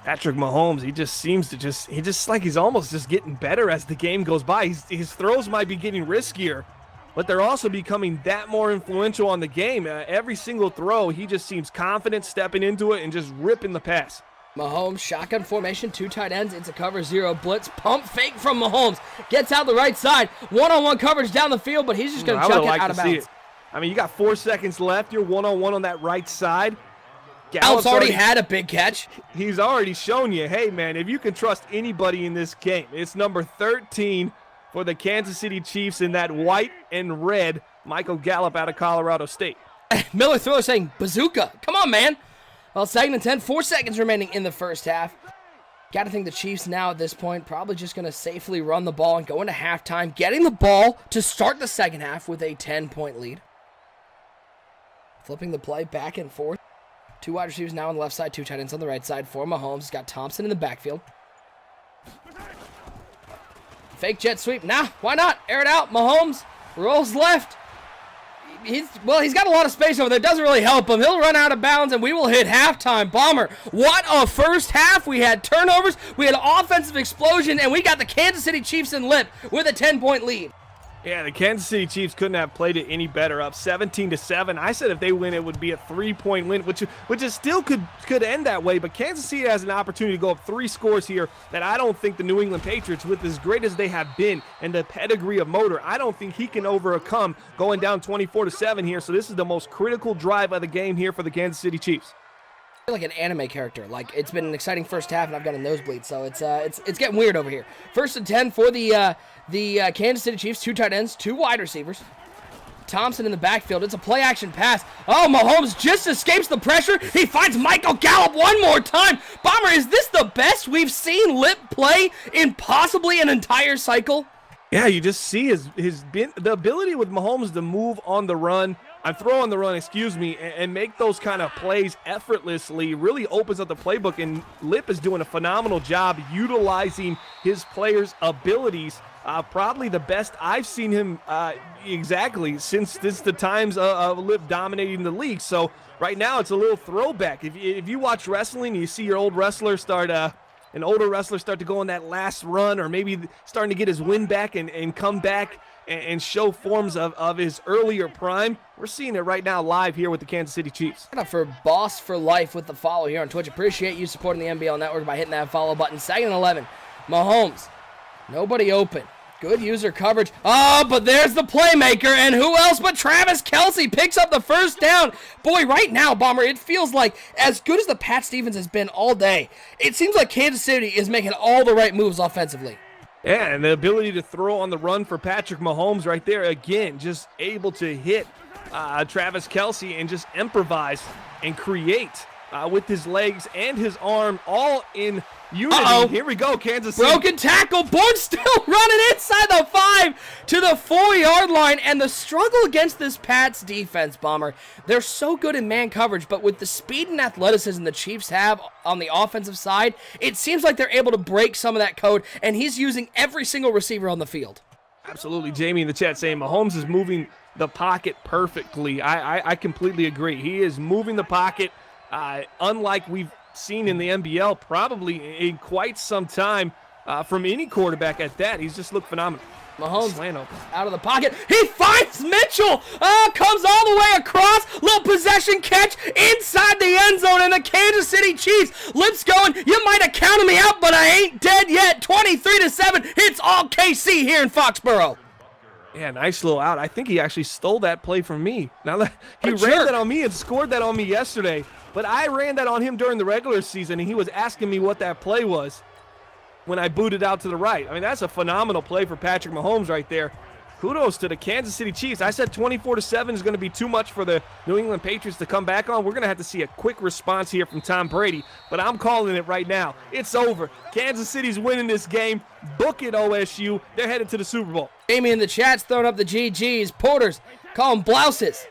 S2: Patrick Mahomes. He just seems to he's almost just getting better as the game goes by. His throws might be getting riskier, but they're also becoming that more influential on the game. Every single throw, he just seems confident stepping into it and just ripping the pass.
S1: Mahomes, shotgun formation, 2 tight ends. It's a cover 0 blitz. Pump fake from Mahomes. Gets out the right side. One-on-one coverage down the field, but he's just going to chuck it out of bounds.
S2: I mean, you got 4 seconds left. You're one-on-one on that right side.
S1: Gallup's already had a big catch.
S2: He's already shown you, hey, man, if you can trust anybody in this game, it's number 13 for the Kansas City Chiefs in that white and red Michael Gallup out of Colorado State.
S1: Miller Thriller saying, bazooka. Come on, man. Well, 2nd and 10, 4 seconds remaining in the first half. Got to think the Chiefs now at this point probably just going to safely run the ball and go into halftime, getting the ball to start the second half with a 10-point lead. Flipping the play back and forth. 2 wide receivers now on the left side, 2 tight ends on the right side for Mahomes. He's got Thompson in the backfield. Fake jet sweep. Nah, why not? Air it out. Mahomes rolls left. he's got a lot of space over there. Doesn't really help him. He'll run out of bounds, and we will hit halftime. Bomber, what a first half. We had turnovers, we had offensive explosion, and we got the Kansas City Chiefs in lip with a 10-point lead.
S2: Yeah, the Kansas City Chiefs couldn't have played it any better, up 17-7. I said if they win, it would be a 3-point win, which it still could end that way. But Kansas City has an opportunity to go up 3 scores here that I don't think the New England Patriots, with as great as they have been and the pedigree of Motor, I don't think he can overcome going down 24-7 here. So this is the most critical drive of the game here for the Kansas City Chiefs.
S1: Like an anime character. Like, it's been an exciting first half, and I've got a nosebleed, so it's getting weird over here. 1st and 10 for the Kansas City Chiefs. 2 tight ends, 2 wide receivers. Thompson in the backfield. It's a play-action pass. Oh, Mahomes just escapes the pressure. He finds Michael Gallup one more time. Bomber, is this the best we've seen Lip play in possibly an entire cycle?
S2: Yeah, you just see the ability with Mahomes to move on the run. Throw on the run, and make those kind of plays effortlessly really opens up the playbook, and Lip is doing a phenomenal job utilizing his players' abilities. Probably the best I've seen him since the times of Lip dominating the league. So right now it's a little throwback. If you watch wrestling, you see your old wrestler an older wrestler start to go on that last run, or maybe starting to get his win back and come back and show forms of his earlier prime. We're seeing it right now live here with the Kansas City Chiefs.
S1: For Boss for Life with the follow here on Twitch. Appreciate you supporting the NBL Network by hitting that follow button. 2nd and 11. Mahomes. Nobody open. Good user coverage. Oh, but there's the playmaker, and who else but Travis Kelce picks up the first down. Boy, right now, Bomber, it feels like as good as the Pats defense has been all day, it seems like Kansas City is making all the right moves offensively.
S2: Yeah, and the ability to throw on the run for Patrick Mahomes right there, again, just able to hit Travis Kelce and just improvise and create with his legs and his arm all in unity.
S1: Uh-oh.
S2: Here we go, Kansas City.
S1: Broken tackle. Bourne still running inside the 5 to the 4-yard line. And the struggle against this Pats defense, Bomber, they're so good in man coverage, but with the speed and athleticism the Chiefs have on the offensive side, it seems like they're able to break some of that code, and he's using every single receiver on the field.
S2: Absolutely. Jamie in the chat saying Mahomes is moving the pocket perfectly. I completely agree. He is moving the pocket unlike we've seen in the NBL probably in quite some time from any quarterback at that. He's just looked phenomenal.
S1: Mahomes out of the pocket. He finds Mitchell. Comes all the way across. Little possession catch inside the end zone, and the Kansas City Chiefs. Lips going, you might have counted me out, but I ain't dead yet. 23-7. It's all KC here in Foxborough.
S2: Yeah, nice little out. I think he actually stole that play from me. Now that he ran that on me and scored that on me yesterday, but I ran that on him during the regular season, and he was asking me what that play was when I booted out to the right. I mean, that's a phenomenal play for Patrick Mahomes right there. Kudos to the Kansas City Chiefs. I said 24-7 is going to be too much for the New England Patriots to come back on. We're going to have to see a quick response here from Tom Brady, but I'm calling it right now. It's over. Kansas City's winning this game. Book it, OSU. They're headed to the Super Bowl.
S1: Amy in the chat's throwing up the GGs. Porters, call them blouses.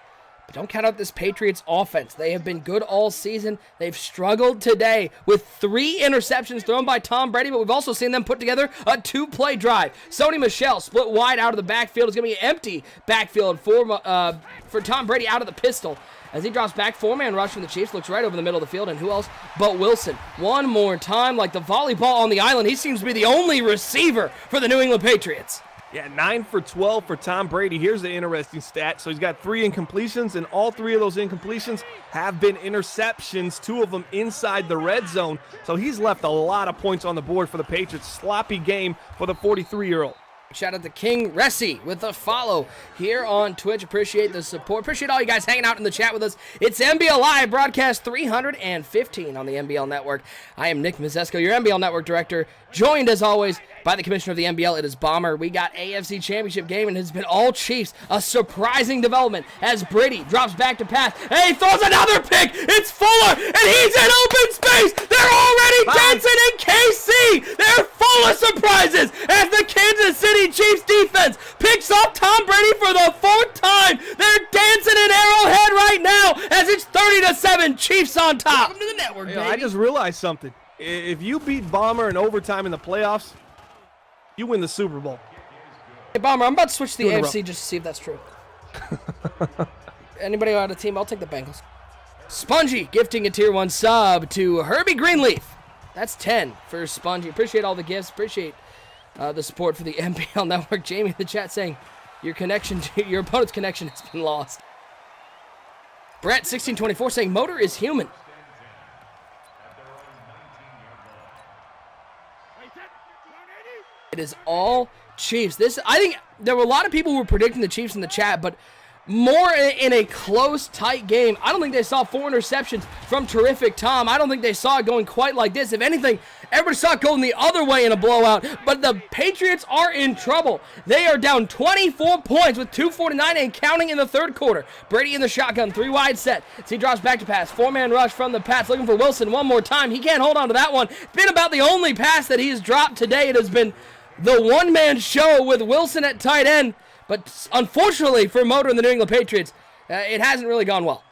S1: But don't count out this Patriots offense. They have been good all season. They've struggled today with 3 interceptions thrown by Tom Brady, but we've also seen them put together a 2-play drive. Sony Michel split wide out of the backfield. It's going to be an empty backfield for Tom Brady out of the pistol. As he drops back, 4-man rush from the Chiefs, looks right over the middle of the field, and who else but Wilson. One more time, like the volleyball on the island, he seems to be the only receiver for the New England Patriots.
S2: Yeah, 9 for 12 for Tom Brady. Here's the interesting stat. So he's got 3 incompletions, and all 3 of those incompletions have been interceptions, 2 of them inside the red zone. So he's left a lot of points on the board for the Patriots. Sloppy game for the 43-year-old.
S1: Shout out to King Ressi with a follow here on Twitch. Appreciate the support. Appreciate all you guys hanging out in the chat with us. It's NBL Live, broadcast 315 on the NBL Network. I am Nick Mazesco, your NBL Network director, joined as always by the commissioner of the NBL. It is Bomber. We got AFC Championship game, and it's been all Chiefs. A surprising development as Brady drops back to pass. And he throws another pick. It's Fuller, and he's in open space. They're already dancing in KC. They're full of surprises as the Kansas City Chiefs defense picks up Tom Brady for the 4th time. They're dancing in Arrowhead right now as it's 30-7. Chiefs on top. Welcome to the network, baby.
S2: I just realized something. If you beat Bomber in overtime in the playoffs, you win the Super Bowl.
S1: Hey, Bomber, I'm about to switch to the AFC just to see if that's true. Anybody on the team? I'll take the Bengals. Spongy gifting a tier 1 sub to Herbie Greenleaf. That's 10 for Spongy. Appreciate all the gifts. Appreciate the support for the MPL Network. Jamie in the chat saying your opponent's connection has been lost. Brett 1624 saying motor is human. It is all Chiefs. I think there were a lot of people who were predicting the Chiefs in the chat, but more in a close, tight game. I don't think they saw 4 interceptions from terrific Tom. I don't think they saw it going quite like this. If anything, everybody saw it going the other way in a blowout. But the Patriots are in trouble. They are down 24 points with 2:49 and counting in the third quarter. Brady in the shotgun, 3 wide set. As he drops back to pass. 4-man rush from the Pats, looking for Wilson one more time. He can't hold on to that one. It's been about the only pass that he has dropped today. It has been the one-man show with Wilson at tight end. But unfortunately for Motor and the New England Patriots, it hasn't really gone well.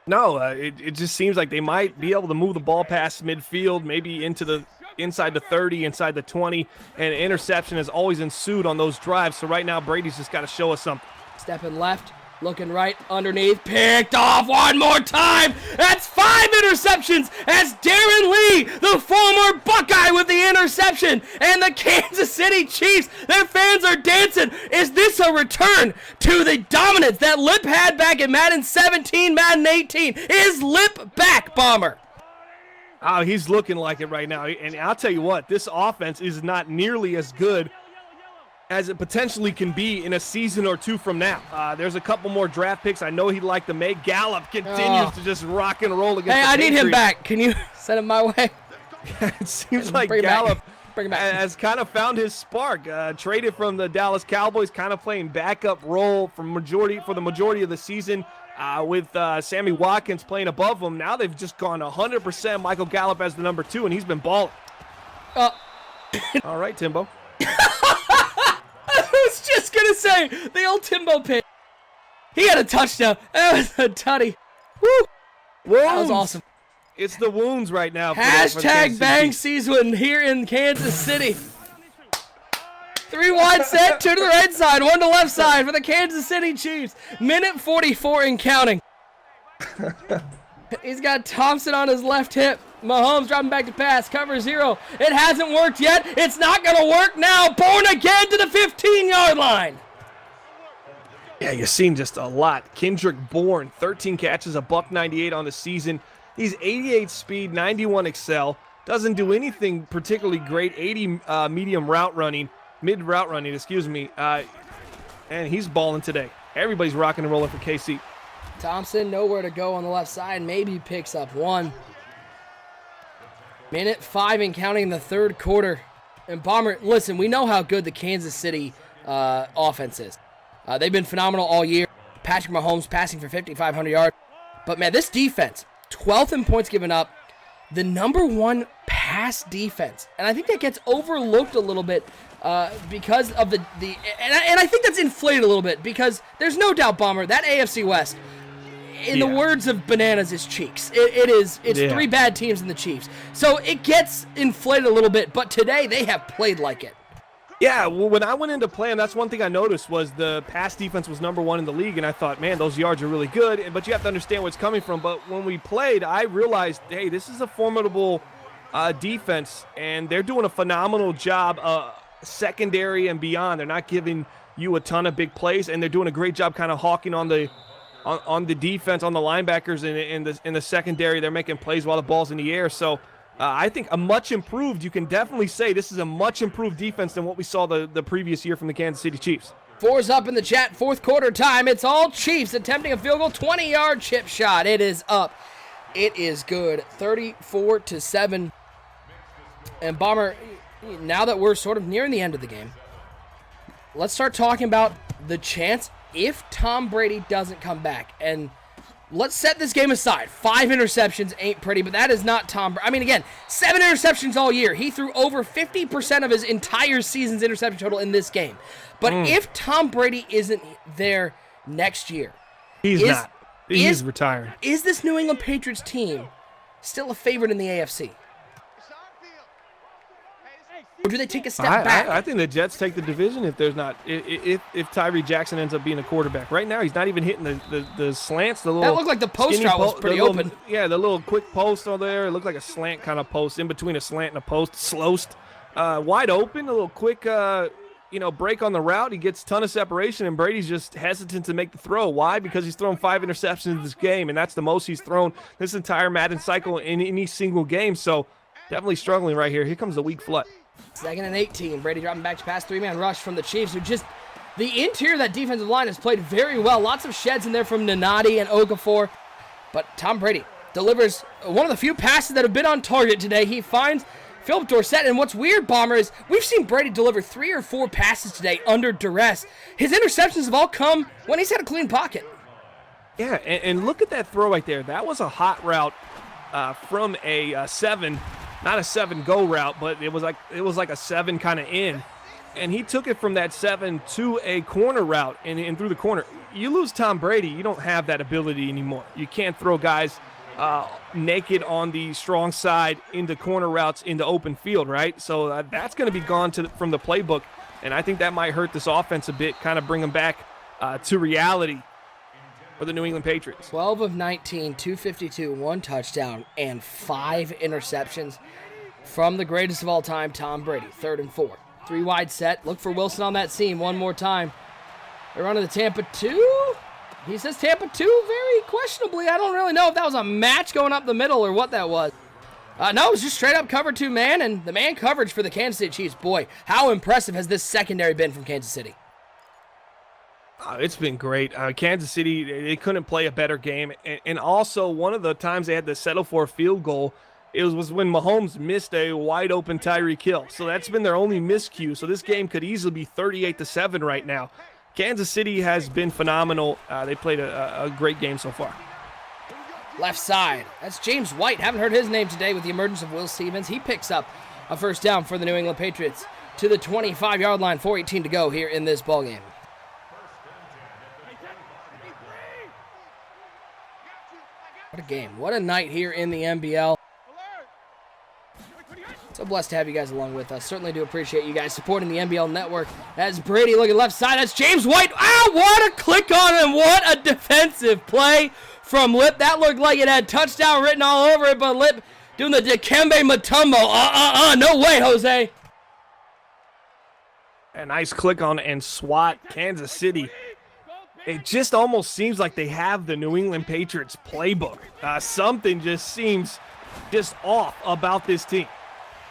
S2: No, it just seems like they might be able to move the ball past midfield, maybe inside the 30, inside the 20, and an interception has always ensued on those drives. So right now, Brady's just got to show us something.
S1: Stepping left, looking right, underneath, picked off one more time. That's 5 interceptions as Darren Lee, the former Buckeye, with the interception. And the Kansas City Chiefs, their fans are dancing. Is this a return to the dominance that Lip had back in Madden 17, Madden 18? Is Lip back, Bomber?
S2: Oh, he's looking like it right now. And I'll tell you what, this offense is not nearly as good as it potentially can be in a season or 2 from now. There's a couple more draft picks I know he'd like to make. Gallup continues to just rock and roll against the
S1: I
S2: Patriots.
S1: need him back. Can you send him my way?
S2: It seems like Gallup has kind of found his spark. Traded from the Dallas Cowboys, kind of playing backup role for the majority of the season with Sammy Watkins playing above him. Now they've just gone 100% Michael Gallup as the number 2, and he's been balling. All right, Timbo.
S1: I was just going to say, the old Timbo pick. He had a touchdown. That was a tutty. Woo! That was awesome.
S2: It's the wounds right now.
S1: Hashtag bang season here in Kansas City. 3 wide set, 2 to the right side, 1 to left side for the Kansas City Chiefs. Minute 44 and counting. He's got Thompson on his left hip. Mahomes dropping back to pass. Cover 0. It hasn't worked yet. It's not going to work now. Born again to the 15-yard line.
S2: Yeah, you're seeing just a lot. Kendrick Bourne, 13 catches, a $198 on the season. He's 88 speed, 91 excel. Doesn't do anything particularly great. 80 mid route running, excuse me. And he's balling today. Everybody's rocking and rolling for KC.
S1: Thompson, nowhere to go on the left side. Maybe picks up 1. Minute 5 and counting in the third quarter. And Bomber, listen, we know how good the Kansas City offense is. They've been phenomenal all year. Patrick Mahomes passing for 5,500 yards. But, man, this defense, 12th in points given up, the number 1 pass defense. And I think that gets overlooked a little bit because of and I think that's inflated a little bit because there's no doubt, Bomber, that AFC West, in the words of Bananas, is cheeks. It's 3 bad teams in the Chiefs. So it gets inflated a little bit, but today they have played like it.
S2: Yeah, well, when I went into playing, that's one thing I noticed was the pass defense was number 1 in the league, and I thought, man, those yards are really good, but you have to understand where it's coming from. But when we played, I realized, hey, this is a formidable defense, and they're doing a phenomenal job secondary and beyond. They're not giving you a ton of big plays, and they're doing a great job kind of hawking on the defense, on the linebackers in the secondary. They're making plays while the ball's in the air. So I think a much improved, you can definitely say this is a much improved defense than what we saw the previous year from the Kansas City Chiefs.
S1: 4's up in the chat, fourth quarter time. It's all Chiefs attempting a field goal, 20-yard chip shot. It is up. It is good, 34-7. And Bomber, now that we're sort of nearing the end of the game, let's start talking about the chance if Tom Brady doesn't come back. And let's set this game aside. 5 interceptions ain't pretty, but that is not Tom Brady. I mean, again, 7 interceptions all year. He threw over 50% of his entire season's interception total in this game. But if Tom Brady isn't there next year,
S2: he's not. He's retiring.
S1: Is this New England Patriots team still a favorite in the AFC? Or do they take a step back?
S2: I think the Jets take the division if there's not if Tyree Jackson ends up being a quarterback. Right now, he's not even hitting the slants. The little
S1: that looked like the post route was pretty open.
S2: Yeah, the little quick post over there. It looked like a slant kind of post in between a slant and a post. Slowst, wide open. A little quick, break on the route. He gets a ton of separation, and Brady's just hesitant to make the throw. Why? Because he's thrown 5 interceptions in this game, and that's the most he's thrown this entire Madden cycle in any single game. So definitely struggling right here. Here comes the weak foot.
S1: 2nd and 18. Brady dropping back to pass. 3-man rush from the Chiefs, who just the interior of that defensive line has played very well. Lots of sheds in there from Nanati and Okafor. But Tom Brady delivers one of the few passes that have been on target today. He finds Philip Dorsett. And what's weird, Bomber, is we've seen Brady deliver 3 or 4 passes today under duress. His interceptions have all come when he's had a clean pocket.
S2: Yeah, and look at that throw right there. That was a hot route from a 7. Not a 7-go route, but it was like a 7 kind of in. And he took it from that 7 to a corner route and through the corner. You lose Tom Brady, you don't have that ability anymore. You can't throw guys naked on the strong side into corner routes into open field, right? So that's going to be gone from the playbook. And I think that might hurt this offense a bit, kind of bring them back to reality for the New England Patriots.
S1: 12 of 19, 252, 1 touchdown, and 5 interceptions from the greatest of all time, Tom Brady. 3rd and 4. 3 wide set. Look for Wilson on that seam one more time. They're running the Tampa 2. He says Tampa 2 very questionably. I don't really know if that was a match going up the middle or what that was. No, it was just straight up cover 2 man, and the man coverage for the Kansas City Chiefs. Boy, how impressive has this secondary been from Kansas City?
S2: It's been great. Kansas City, they couldn't play a better game. And also, one of the times they had to settle for a field goal, it was when Mahomes missed a wide-open Tyreek Hill. So that's been their only miscue. So this game could easily be 38-7 right now. Kansas City has been phenomenal. They played a great game so far.
S1: Left side. That's James White. Haven't heard his name today with the emergence of Will Stevens. He picks up a first down for the New England Patriots to the 25-yard line. 4:18 to go here in this ballgame. What a game. What a night here in the NBL. So blessed to have you guys along with us. Certainly do appreciate you guys supporting the NBL network. As Brady looking left side. That's James White. Ah, what a click on him. What a defensive play from Lip. That looked like it had touchdown written all over it, but Lip doing the Dikembe Mutombo. No way, Jose.
S2: A nice click on and swat. Kansas City. It just almost seems like they have the New England Patriots playbook. Something just seems just off about this team.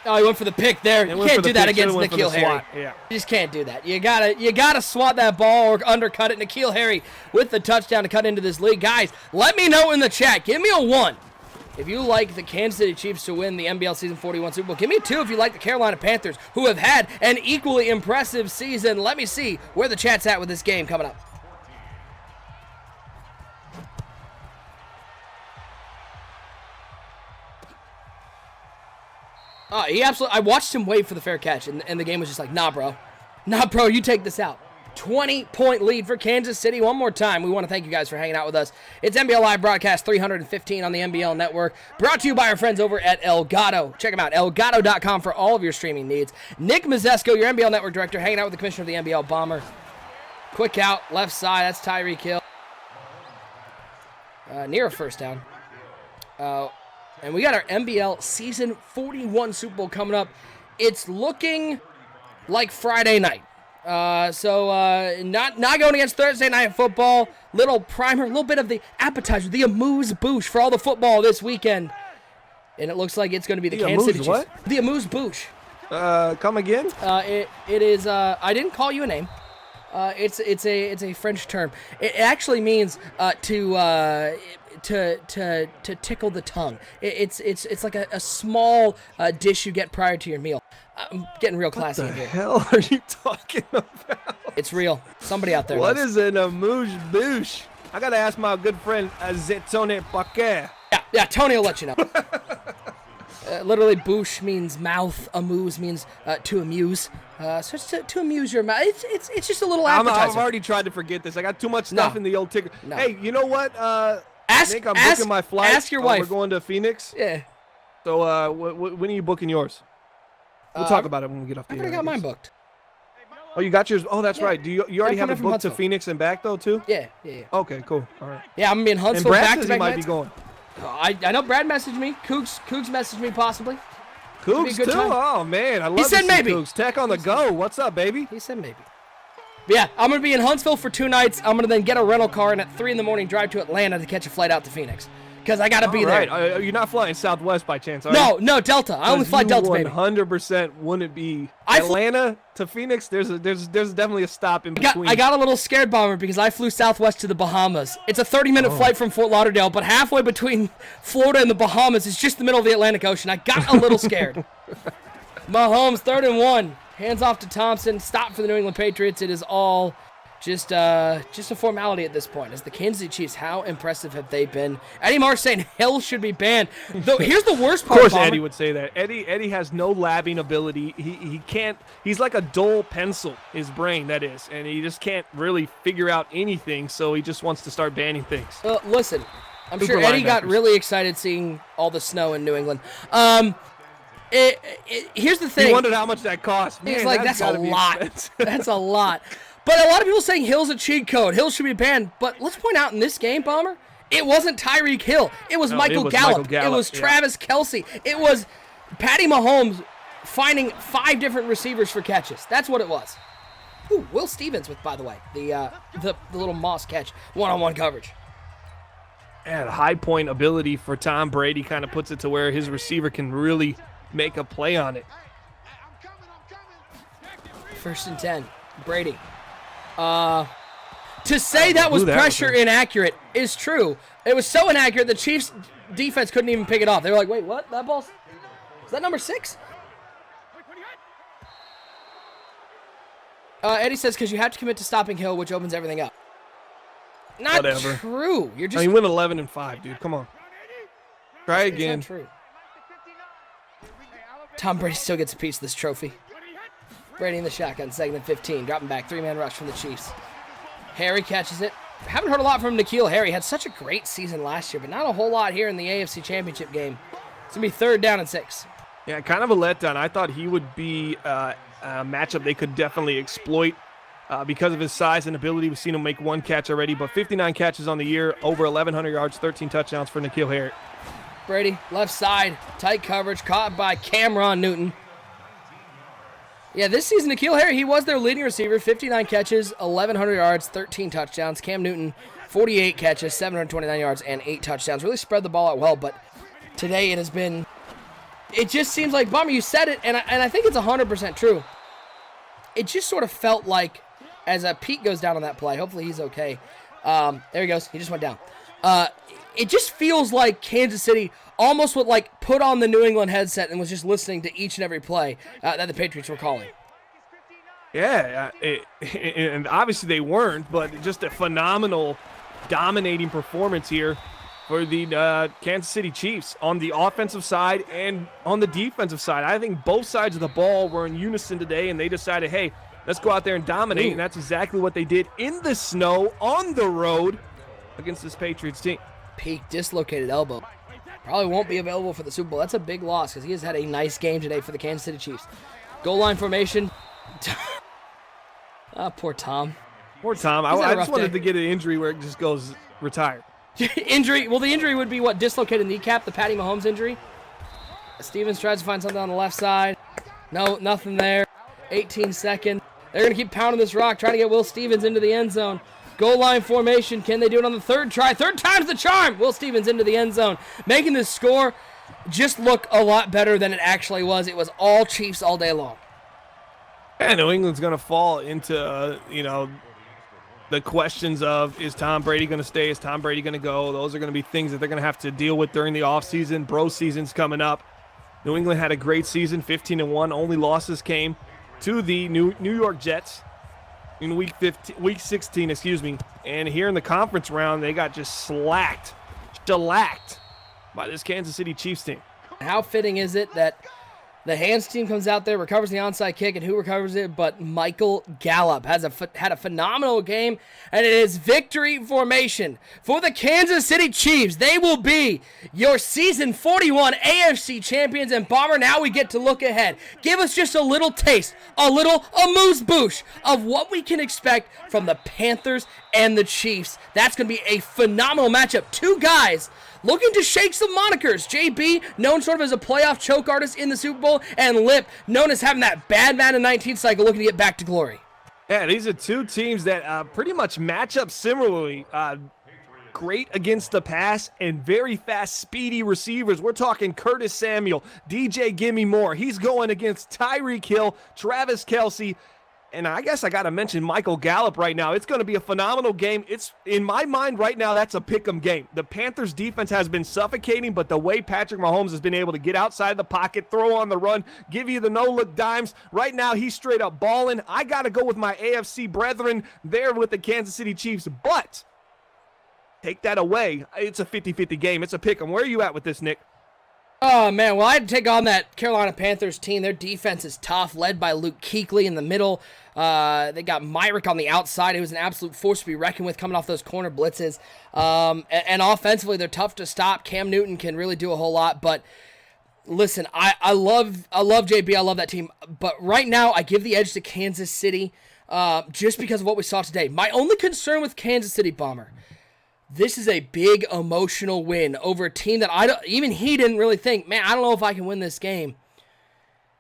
S1: Oh, he went for the pick there. You can't do that against N'Keal Harry.
S2: Yeah.
S1: You just can't do that. You gotta swat that ball or undercut it. N'Keal Harry with the touchdown to cut into this league. Guys, let me know in the chat. Give me a 1 if you like the Kansas City Chiefs to win the NBL Season 41 Super Bowl. Give me a 2 if you like the Carolina Panthers, who have had an equally impressive season. Let me see where the chat's at with this game coming up. I watched him wait for the fair catch, and the game was just like, nah, bro, you take this out. 20-point lead for Kansas City. One more time, we want to thank you guys for hanging out with us. It's NBL Live Broadcast 315 on the NBL Network, brought to you by our friends over at Elgato. Check them out, elgato.com for all of your streaming needs. Nick Mazesco, your NBL Network Director, hanging out with the commissioner of the NBL Bomber. Quick out, left side, that's Tyreek Hill. Near a first down. And we got our NBL Season 41 Super Bowl coming up. It's looking like Friday night. Not going against Thursday Night Football. Little primer, a little bit of the appetizer, the amuse-bouche for all the football this weekend. And it looks like it's going to be the Kansas City Chiefs.
S2: What?
S1: The amuse-bouche.
S2: Come again?
S1: It is, I didn't call you a name. It's a French term. It actually means to tickle the tongue. It's like a small dish you get prior to your meal. I'm getting real classy in here.
S2: What the hell are you talking about?
S1: It's real. Somebody out there
S2: What
S1: knows.
S2: is an amuse-bouche? I gotta ask my good friend Zetone Paquet.
S1: Yeah, Tony will let you know. Literally, bouche means mouth. Amuse means to amuse. So it's to amuse your mouth. It's just a little appetizer.
S2: I've already tried to forget this. I got too much stuff in the old ticker.
S1: No.
S2: Hey, you know what? Nick, I'm
S1: ask,
S2: booking my flight.
S1: ask your wife.
S2: We're going to Phoenix.
S1: Yeah.
S2: So when are you booking yours? We'll talk about it when we get off the
S1: I
S2: air.
S1: already got mine booked.
S2: Oh, you got yours? Oh, that's right. Do you already have
S1: coming
S2: it
S1: from
S2: booked to
S1: Huntsville.
S2: Phoenix and back, though, too?
S1: Yeah.
S2: Okay, cool. All right.
S1: Yeah, I'm going to be in
S2: And
S1: Huntsville
S2: Brad says
S1: back-to-back
S2: he might
S1: nights.
S2: be going.
S1: I know Brad messaged me. Cougs messaged me possibly.
S2: Cougs,
S1: good
S2: too?
S1: time.
S2: Oh, man. I love
S1: He said
S2: to see
S1: maybe.
S2: Cougs. Tech on the go. What's up, baby?
S1: He said maybe. But yeah, I'm going to be in Huntsville for 2 nights. I'm going to then get a rental car and at 3 in the morning drive to Atlanta to catch a flight out to Phoenix. Because I got to be
S2: Right.
S1: there.
S2: You're not flying Southwest by chance, are you?
S1: No, Delta. I only fly Delta, baby.
S2: 100% wouldn't be
S1: I fl-
S2: Atlanta to Phoenix. There's definitely a stop in between.
S1: I got a little scared, Bomber, because I flew Southwest to the Bahamas. It's a 30-minute flight from Fort Lauderdale, but halfway between Florida and the Bahamas is just the middle of the Atlantic Ocean. I got a little scared. Mahomes, 3rd and 1. Hands off to Thompson. Stop for the New England Patriots. It is all just a formality at this point. As the Kansas City Chiefs, how impressive have they been? Eddie Mark saying Hill should be banned. Though here's the worst part.
S2: Of course,
S1: Bomber.
S2: Eddie would say that. Eddie has no labbing ability. He can't. He's like a dull pencil. His brain, that is, and he just can't really figure out anything. So he just wants to start banning things.
S1: Listen, I'm
S2: Super
S1: sure Eddie got
S2: linebackers.
S1: really excited seeing all the snow in New England. Here's the thing.
S2: He wondered how much that cost. Man,
S1: He's like, that's a
S2: gotta be
S1: lot.
S2: expensive.
S1: That's a lot. But a lot of people saying Hill's a cheat code. Hill should be banned. But let's point out in this game, Bomber, it wasn't Tyreek Hill. It was Michael
S2: was
S1: Gallup.
S2: Michael Gallup,
S1: It was
S2: yeah.
S1: Travis Kelce. It was Patty Mahomes finding 5 different receivers for catches. That's what it was. Ooh, Will Stevens with, by the way, the little Moss catch, one-on-one coverage.
S2: And high point ability for Tom Brady kind of puts it to where his receiver can really make a play on it.
S1: 1st and 10. Brady. To say that was
S2: that
S1: pressure
S2: was.
S1: inaccurate is true. It was so inaccurate the Chiefs defense couldn't even pick it off. They were like, wait, what? That ball's... Is that number 6? Eddie says, because you have to commit to stopping Hill, which opens everything up. Not
S2: Whatever.
S1: true. You're just...
S2: I mean, win 11-5, dude. Come on. Try
S1: It's
S2: again.
S1: not true. Tom Brady still gets a piece of this trophy. Brady in the shotgun, 2nd and 15. Dropping back, 3-man rush from the Chiefs. Harry catches it. Haven't heard a lot from N'Keal Harry. Had such a great season last year, but not a whole lot here in the AFC Championship game. It's going to be 3rd down and 6.
S2: Yeah, kind of a letdown. I thought he would be a matchup they could definitely exploit because of his size and ability. We've seen him make 1 catch already, but 59 catches on the year, over 1,100 yards, 13 touchdowns for N'Keal Harry.
S1: Brady, left side, tight coverage, caught by Cameron Newton. Yeah, this season, N'Keal Harry, he was their leading receiver, 59 catches, 1,100 yards, 13 touchdowns. Cam Newton, 48 catches, 729 yards, and 8 touchdowns. Really spread the ball out well, but today it has been... It just seems like, Bomber, you said it, and I think it's 100% true. It just sort of felt like, as Pete goes down on that play, hopefully he's okay. There he goes. He just went down. It just feels like Kansas City almost would like put on the New England headset and was just listening to each and every play that the Patriots were calling.
S2: Yeah, and obviously they weren't, but just a phenomenal, dominating performance here for the Kansas City Chiefs on the offensive side and on the defensive side. I think both sides of the ball were in unison today, and they decided, hey, let's go out there and dominate, and that's exactly what they did in the snow on the road against this Patriots team.
S1: Peak dislocated elbow. Probably won't be available for the Super Bowl. That's a big loss because he has had a nice game today for the Kansas City Chiefs. Goal line formation. Poor Tom.
S2: Poor Tom.
S1: He's had a
S2: I
S1: rough
S2: just wanted
S1: day.
S2: to get an injury where it just goes retired.
S1: Injury. Well, the injury would be what? Dislocated kneecap, the Patty Mahomes injury. Stevens tries to find something on the left side. No, nothing there. 18 seconds. They're going to keep pounding this rock, trying to get Will Stevens into the end zone. Goal line formation. Can they do it on the 3rd try? 3rd time's the charm. Will Stevens into the end zone, making this score just look a lot better than it actually was. It was all Chiefs all day long.
S2: And New England's going to fall into, the questions of, is Tom Brady going to stay? Is Tom Brady going to go? Those are going to be things that they're going to have to deal with during the offseason. Bro season's coming up. New England had a great season, 15-1. Only losses came to the New York Jets in week 16, And here in the conference round, they got just shellacked by this Kansas City Chiefs team.
S1: How fitting is it that The hands team comes out there, recovers the onside kick, and who recovers it but Michael Gallup. Had a phenomenal game, and it is victory formation for the Kansas City Chiefs. They will be your Season 41 AFC champions, and Bomber, now we get to look ahead. Give us just a little taste, a amuse-bouche of what we can expect from the Panthers and the Chiefs. That's going to be a phenomenal matchup. Two guys looking to shake some monikers. JB, known sort of as a playoff choke artist in the Super Bowl, and Lip, known as having that bad Madden 19 cycle, looking to get back to glory.
S2: Yeah, these are two teams that pretty much match up similarly. Great against the pass and very fast, speedy receivers. We're talking Curtis Samuel, DJ Gimme More. He's going against Tyreek Hill, Travis Kelce, and I guess I got to mention Michael Gallup right now. It's going to be a phenomenal game. It's, in my mind right now, that's a pick'em game. The Panthers defense has been suffocating, but the way Patrick Mahomes has been able to get outside the pocket, throw on the run, give you the no-look dimes, right now he's straight up balling. I got to go with my AFC brethren there with the Kansas City Chiefs, but take that away, it's a 50-50 game. It's a pick'em. Where are you at with this, Nick?
S1: Oh, man, well, I had to take on that Carolina Panthers team. Their defense is tough, led by Luke Kuechly in the middle. They got Myrick on the outside, who was an absolute force to be reckoned with coming off those corner blitzes. And offensively, they're tough to stop. Cam Newton can really do a whole lot. But listen, I love JB. I love that team. But right now, I give the edge to Kansas City just because of what we saw today. My only concern with Kansas City, Bomber, this is a big emotional win over a team that even he didn't really think, man, I don't know if I can win this game.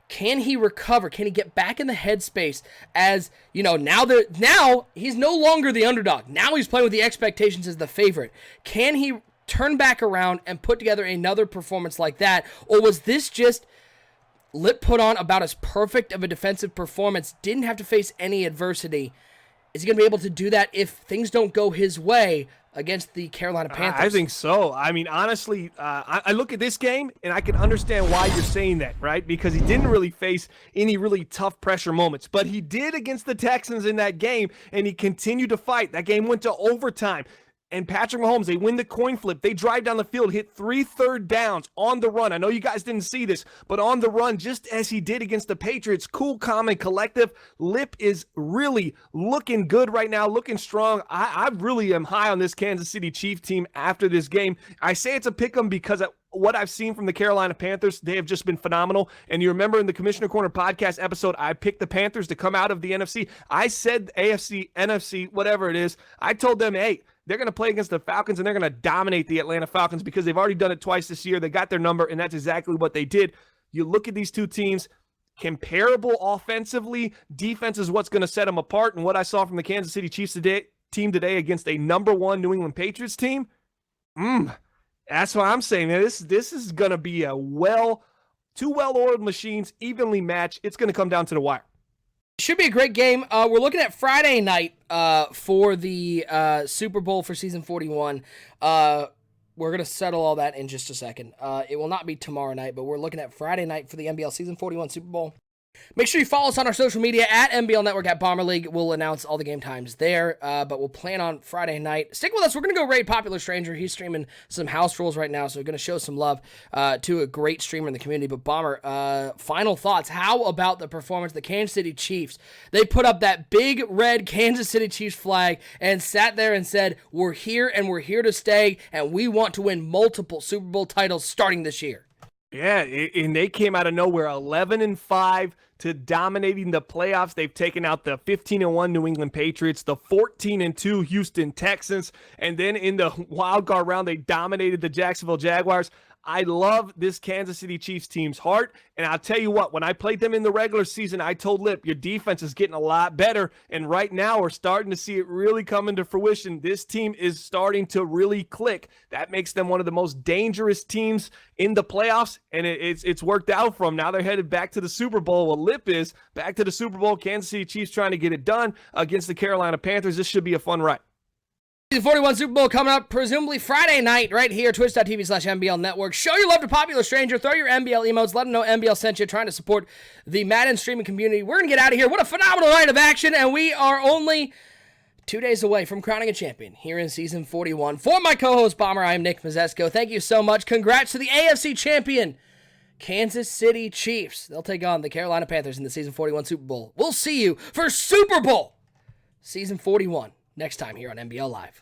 S1: Can he recover? Can he get back in the headspace as, now he's no longer the underdog. Now he's playing with the expectations as the favorite. Can he turn back around and put together another performance like that? Or was this just Lip put on about as perfect of a defensive performance, didn't have to face any adversity? Is he going to be able to do that if things don't go his way against the Carolina Panthers?
S2: I think so. I mean, honestly, I look at this game, and I can understand why you're saying that, right? Because he didn't really face any really tough pressure moments. But he did against the Texans in that game, and he continued to fight. That game went to overtime. And Patrick Mahomes, they win the coin flip. They drive down the field, hit 3 third downs on the run. I know you guys didn't see this, but on the run, just as he did against the Patriots, cool, calm, and collective. Lip is really looking good right now, looking strong. I really am high on this Kansas City Chiefs team after this game. I say it's a pick'em because what I've seen from the Carolina Panthers, they have just been phenomenal. And you remember in the Commissioner Corner podcast episode, I picked the Panthers to come out of the NFC. I said AFC, NFC, whatever it is. I told them, hey, they're going to play against the Falcons, and they're going to dominate the Atlanta Falcons because they've already done it twice this year. They got their number, and that's exactly what they did. You look at these two teams, comparable offensively. Defense is what's going to set them apart. And what I saw from the Kansas City Chiefs team today against a number 1 New England Patriots team, that's what I'm saying. This is going to be two well-oiled machines, evenly matched. It's going to come down to the wire.
S1: Should be a great game. We're looking at Friday night for the Super Bowl for Season 41. We're going to settle all that in just a second. It will not be tomorrow night, but we're looking at Friday night for the NBL Season 41 Super Bowl. Make sure you follow us on our social media at NBL Network at Bomber League. We'll announce all the game times there, but we'll plan on Friday night. Stick with us. We're going to go raid Popular Stranger. He's streaming some house rules right now, so we're going to show some love to a great streamer in the community. But Bomber, final thoughts. How about the performance of the Kansas City Chiefs? They put up that big red Kansas City Chiefs flag and sat there and said, we're here and we're here to stay, and we want to win multiple Super Bowl titles starting this year.
S2: Yeah, and they came out of nowhere 11-5 to dominating the playoffs. They've taken out the 15-1 New England Patriots, the 14-2 Houston Texans, and then in the wild card round, they dominated the Jacksonville Jaguars. I love this Kansas City Chiefs team's heart, and I'll tell you what, when I played them in the regular season, I told Lip, your defense is getting a lot better, and right now we're starting to see it really come into fruition. This team is starting to really click. That makes them one of the most dangerous teams in the playoffs, and it's worked out for them. Now they're headed back to the Super Bowl. Well, Lip is back to the Super Bowl. Kansas City Chiefs trying to get it done against the Carolina Panthers. This should be a fun ride.
S1: The 41 Super Bowl coming up presumably Friday night right here, twitch.tv/NBL Network. Show your love to Popular Stranger. Throw your NBL emotes. Let them know NBL sent you, trying to support the Madden streaming community. We're going to get out of here. What a phenomenal night of action, and we are only 2 days away from crowning a champion here in Season 41. For my co-host, Bomber, I am Nick Mazesco. Thank you so much. Congrats to the AFC champion, Kansas City Chiefs. They'll take on the Carolina Panthers in the Season 41 Super Bowl. We'll see you for Super Bowl Season 41 next time here on NBL Live.